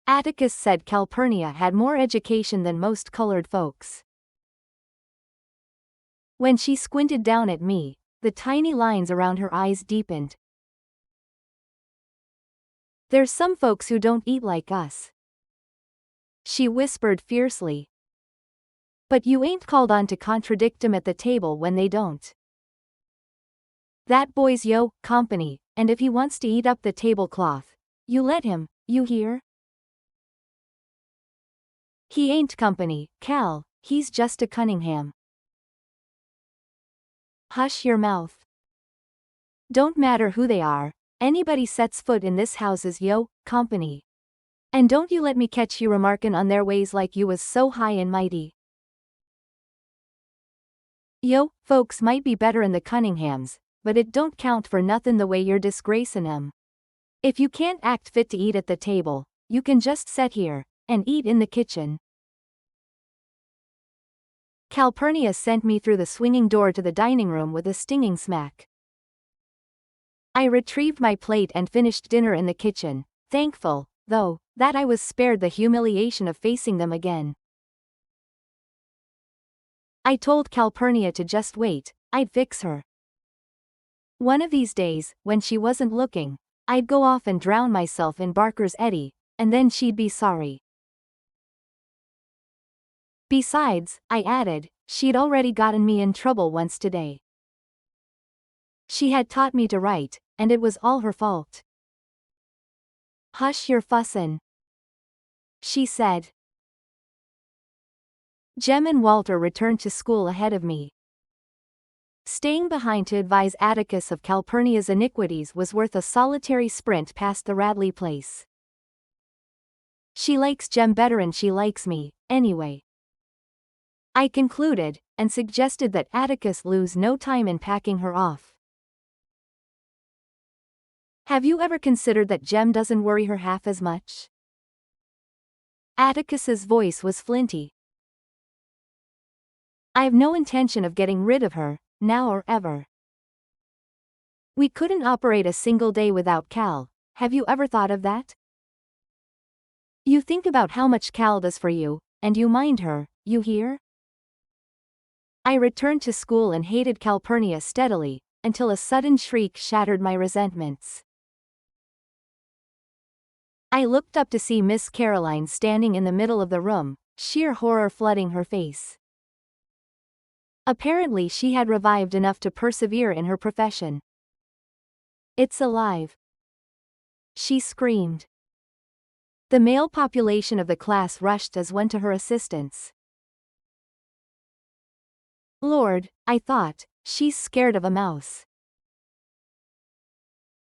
Atticus said Calpurnia had more education than most colored folks. When she squinted down at me, the tiny lines around her eyes deepened. "There's some folks who don't eat like us," she whispered fiercely. "But you ain't called on to contradict 'em at the table when they don't. That boy's yo' company, and if he wants to eat up the tablecloth, you let him, you hear? He ain't company, Cal, he's just a Cunningham." "Hush your mouth. Don't matter who they are, anybody sets foot in this house is yo' company. And don't you let me catch you remarkin' on their ways like you was so high and mighty. Yo, folks might be better in the Cunninghams, but it don't count for nothin' the way you're disgracin' 'em. If you can't act fit to eat at the table, you can just set here, and eat in the kitchen." Calpurnia sent me through the swinging door to the dining room with a stinging smack. I retrieved my plate and finished dinner in the kitchen, thankful, though, that I was spared the humiliation of facing them again. I told Calpurnia to just wait, I'd fix her. One of these days, when she wasn't looking, I'd go off and drown myself in Barker's eddy, and then she'd be sorry. Besides, I added, she'd already gotten me in trouble once today. She had taught me to write, and it was all her fault. "Hush your fussin'," she said. Jem and Walter returned to school ahead of me. Staying behind to advise Atticus of Calpurnia's iniquities was worth a solitary sprint past the Radley place. She likes Jem better and she likes me, anyway, I concluded, and suggested that Atticus lose no time in packing her off. Have you ever considered that Jem doesn't worry her half as much? Atticus's voice was flinty. I have no intention of getting rid of her, now or ever. We couldn't operate a single day without Cal, have you ever thought of that? You think about how much Cal does for you, and you mind her, you hear? I returned to school and hated Calpurnia steadily, until a sudden shriek shattered my resentments. I looked up to see Miss Caroline standing in the middle of the room, sheer horror flooding her face. Apparently she had revived enough to persevere in her profession. "It's alive!" she screamed. The male population of the class rushed as one to her assistance. Lord, I thought, she's scared of a mouse.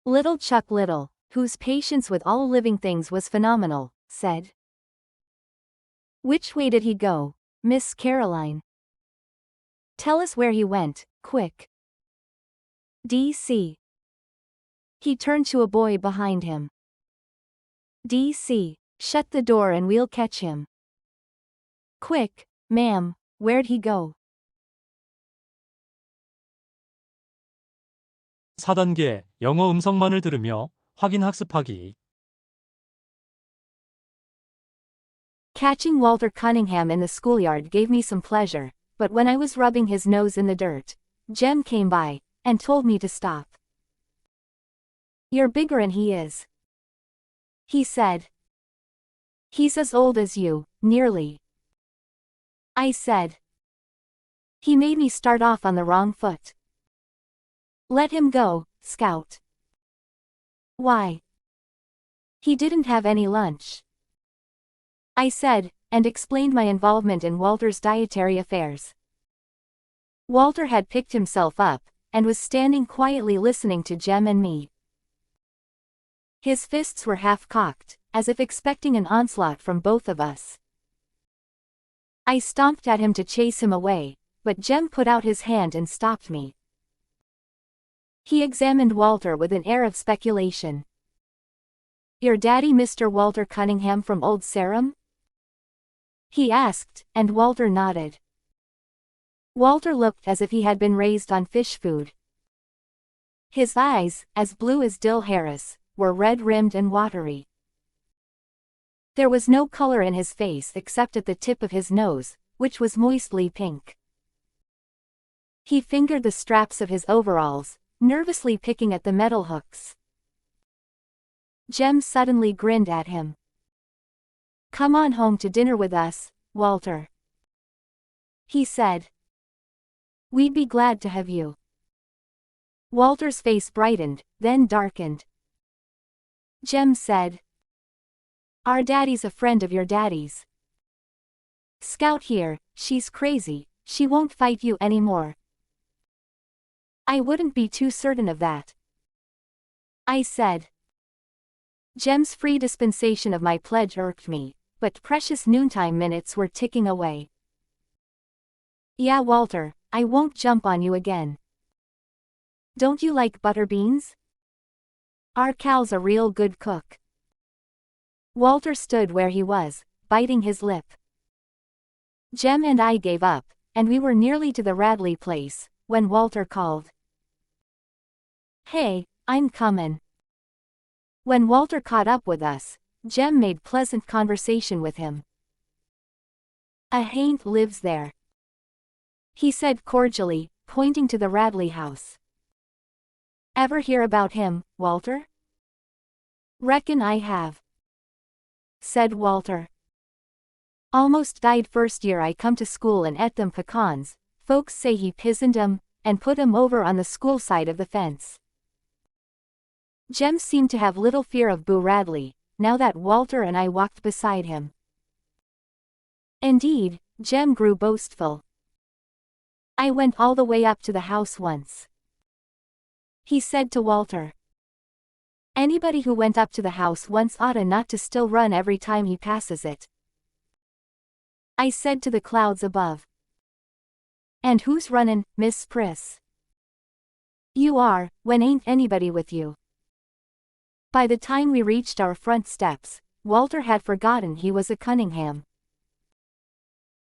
Little Chuck Little, whose patience with all living things was phenomenal, said. "Which way did he go, Miss Caroline? Tell us where he went, quick." "DC." He turned to a boy behind him. "DC, shut the door and we'll catch him." "Quick, ma'am, where'd he go?" 4단계 영어 음성만을 들으며 확인 학습하기. Catching Walter Cunningham in the schoolyard gave me some pleasure, but when I was rubbing his nose in the dirt, Jem came by, and told me to stop. "You're bigger'n he is," he said. "He's as old as you, nearly," I said. "He made me start off on the wrong foot." "Let him go, Scout." "Why?" "He didn't have any lunch," I said, and explained my involvement in Walter's dietary affairs. Walter had picked himself up, and was standing quietly listening to Jem and me. His fists were half-cocked, as if expecting an onslaught from both of us. I stomped at him to chase him away, but Jem put out his hand and stopped me. He examined Walter with an air of speculation. "Your daddy Mr. Walter Cunningham from Old Sarum?" he asked, and Walter nodded. Walter looked as if he had been raised on fish food. His eyes, as blue as Dill Harris, were red-rimmed and watery. There was no color in his face except at the tip of his nose, which was moistly pink. He fingered the straps of his overalls, nervously picking at the metal hooks. Jem suddenly grinned at him. "Come on home to dinner with us, Walter," he said. "We'd be glad to have you." Walter's face brightened, then darkened. Jem said, "Our daddy's a friend of your daddy's. Scout here, she's crazy, she won't fight you anymore." "I wouldn't be too certain of that," I said. Jem's free dispensation of my pledge irked me, but precious noontime minutes were ticking away. "Yeah, Walter, I won't jump on you again. Don't you like butter beans? Our Cal's a real good cook." Walter stood where he was, biting his lip. Jem and I gave up, and we were nearly to the Radley place, when Walter called. "Hey, I'm comin'." When Walter caught up with us, Jem made pleasant conversation with him. "A haint lives there," he said cordially, pointing to the Radley house. "Ever hear about him, Walter?" "Reckon I have," said Walter. "Almost died first year I come to school and et them pecans. Folks say he pizened 'em, and put 'em over on the school side of the fence." Jem seemed to have little fear of Boo Radley, now that Walter and I walked beside him. Indeed, Jem grew boastful. I went all the way up to the house once. He said to Walter. Anybody who went up to the house once oughta not to still run every time he passes it. I said to the clouds above. And who's runnin', Miss Priss? You are, when ain't anybody with you. By the time we reached our front steps, Walter had forgotten he was a Cunningham.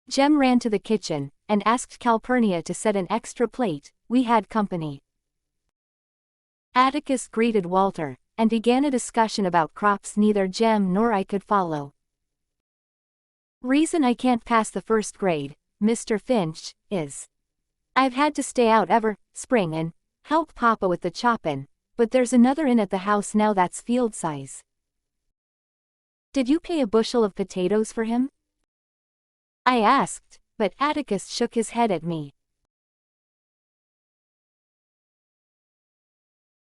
Jem ran to the kitchen, and asked Calpurnia to set an extra plate. We had company. Atticus greeted Walter, and began a discussion about crops neither Jem nor I could follow. Reason I can't pass the first grade, Mr. Finch, is I've had to stay out ever spring and help Papa with the choppin', but there's another in at the house now that's field size. Did you pay a bushel of potatoes for him? I asked, but Atticus shook his head at me.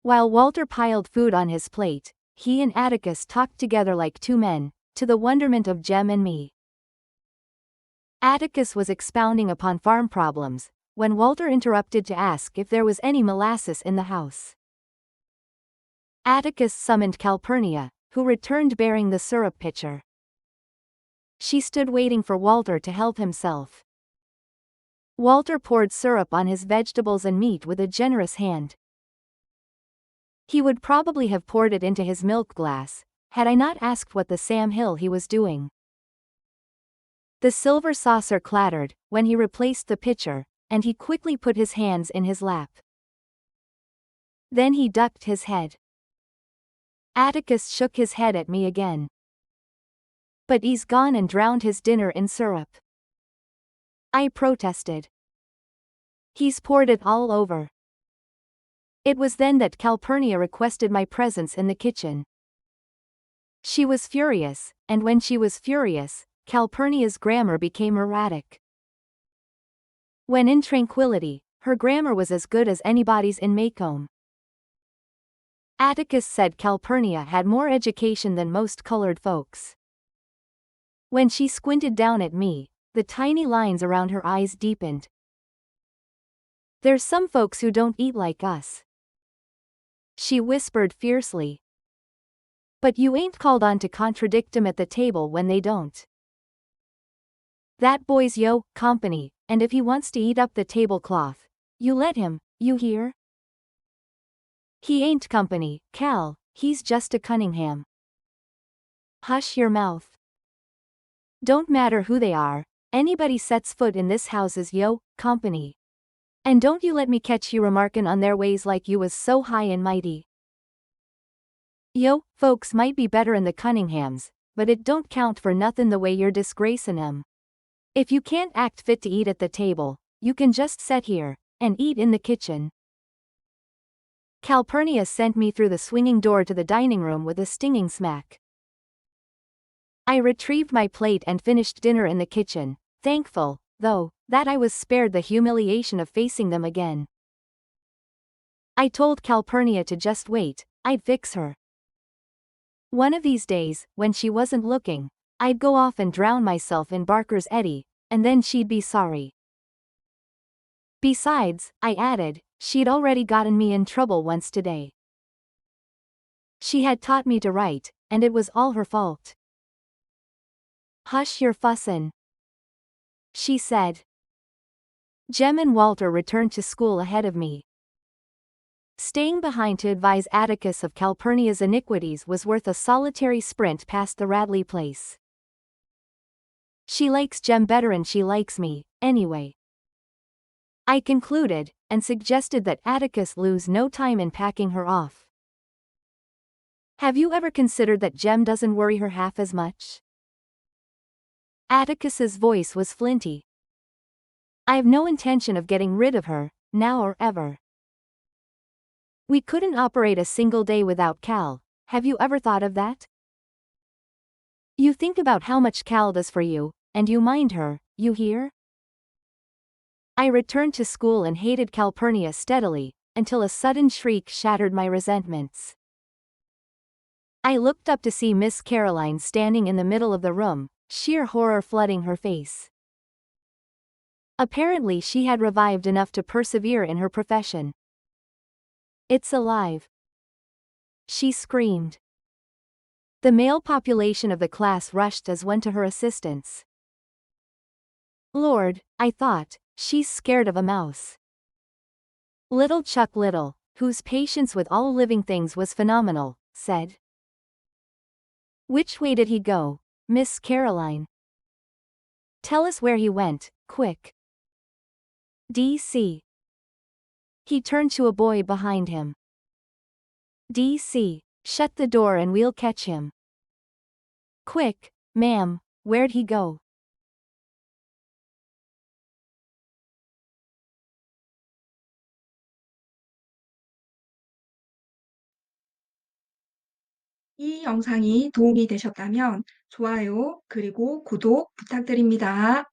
While Walter piled food on his plate, he and Atticus talked together like two men, to the wonderment of Jem and me. Atticus was expounding upon farm problems, when Walter interrupted to ask if there was any molasses in the house. Atticus summoned Calpurnia, who returned bearing the syrup pitcher. She stood waiting for Walter to help himself. Walter poured syrup on his vegetables and meat with a generous hand. He would probably have poured it into his milk glass, had I not asked what the Sam Hill he was doing. The silver saucer clattered when he replaced the pitcher, and he quickly put his hands in his lap. Then he ducked his head. Atticus shook his head at me again. But he's gone and drowned his dinner in syrup. I protested. He's poured it all over. It was then that Calpurnia requested my presence in the kitchen. She was furious, and when she was furious, Calpurnia's grammar became erratic. When in tranquility, her grammar was as good as anybody's in Maycomb. Atticus said Calpurnia had more education than most colored folks. When she squinted down at me, the tiny lines around her eyes deepened. There's some folks who don't eat like us. She whispered fiercely. But you ain't called on to contradict 'em at the table when they don't. That boy's yo company, and if he wants to eat up the tablecloth, you let him, you hear? He ain't company, Cal, he's just a Cunningham. Hush your mouth. Don't matter who they are, anybody sets foot in this house is yo company. And don't you let me catch you remarkin' on their ways like you was so high and mighty. Yo, folks might be better in the Cunninghams, but it don't count for nothin' the way you're disgracin' 'em. If you can't act fit to eat at the table, you can just set here, and eat in the kitchen. Calpurnia sent me through the swinging door to the dining room with a stinging smack. I retrieved my plate and finished dinner in the kitchen, thankful, though, that I was spared the humiliation of facing them again. I told Calpurnia to just wait, I'd fix her. One of these days, when she wasn't looking, I'd go off and drown myself in Barker's eddy, and then she'd be sorry. Besides, I added, she'd already gotten me in trouble once today. She had taught me to write, and it was all her fault. Hush your fussin', she said. Jem and Walter returned to school ahead of me. Staying behind to advise Atticus of Calpurnia's iniquities was worth a solitary sprint past the Radley place. She likes Jem better'n she likes me, anyway. I concluded, and suggested that Atticus lose no time in packing her off. Have you ever considered that Jem doesn't worry her half as much? Atticus's voice was flinty. I've no intention of getting rid of her, now or ever. We couldn't operate a single day without Cal, have you ever thought of that? You think about how much Cal does for you, and you mind her, you hear? I returned to school and hated Calpurnia steadily, until a sudden shriek shattered my resentments. I looked up to see Miss Caroline standing in the middle of the room, sheer horror flooding her face. Apparently, she had revived enough to persevere in her profession. It's alive! She screamed. The male population of the class rushed as one to her assistance. Lord, I thought, she's scared of a mouse. Little Chuck Little, whose patience with all living things was phenomenal, said. Which way did he go, Miss Caroline? Tell us where he went, quick. DC. He turned to a boy behind him. DC, shut the door and we'll catch him. Quick, ma'am, where'd he go? 이 영상이 도움이 되셨다면 좋아요 그리고 구독 부탁드립니다.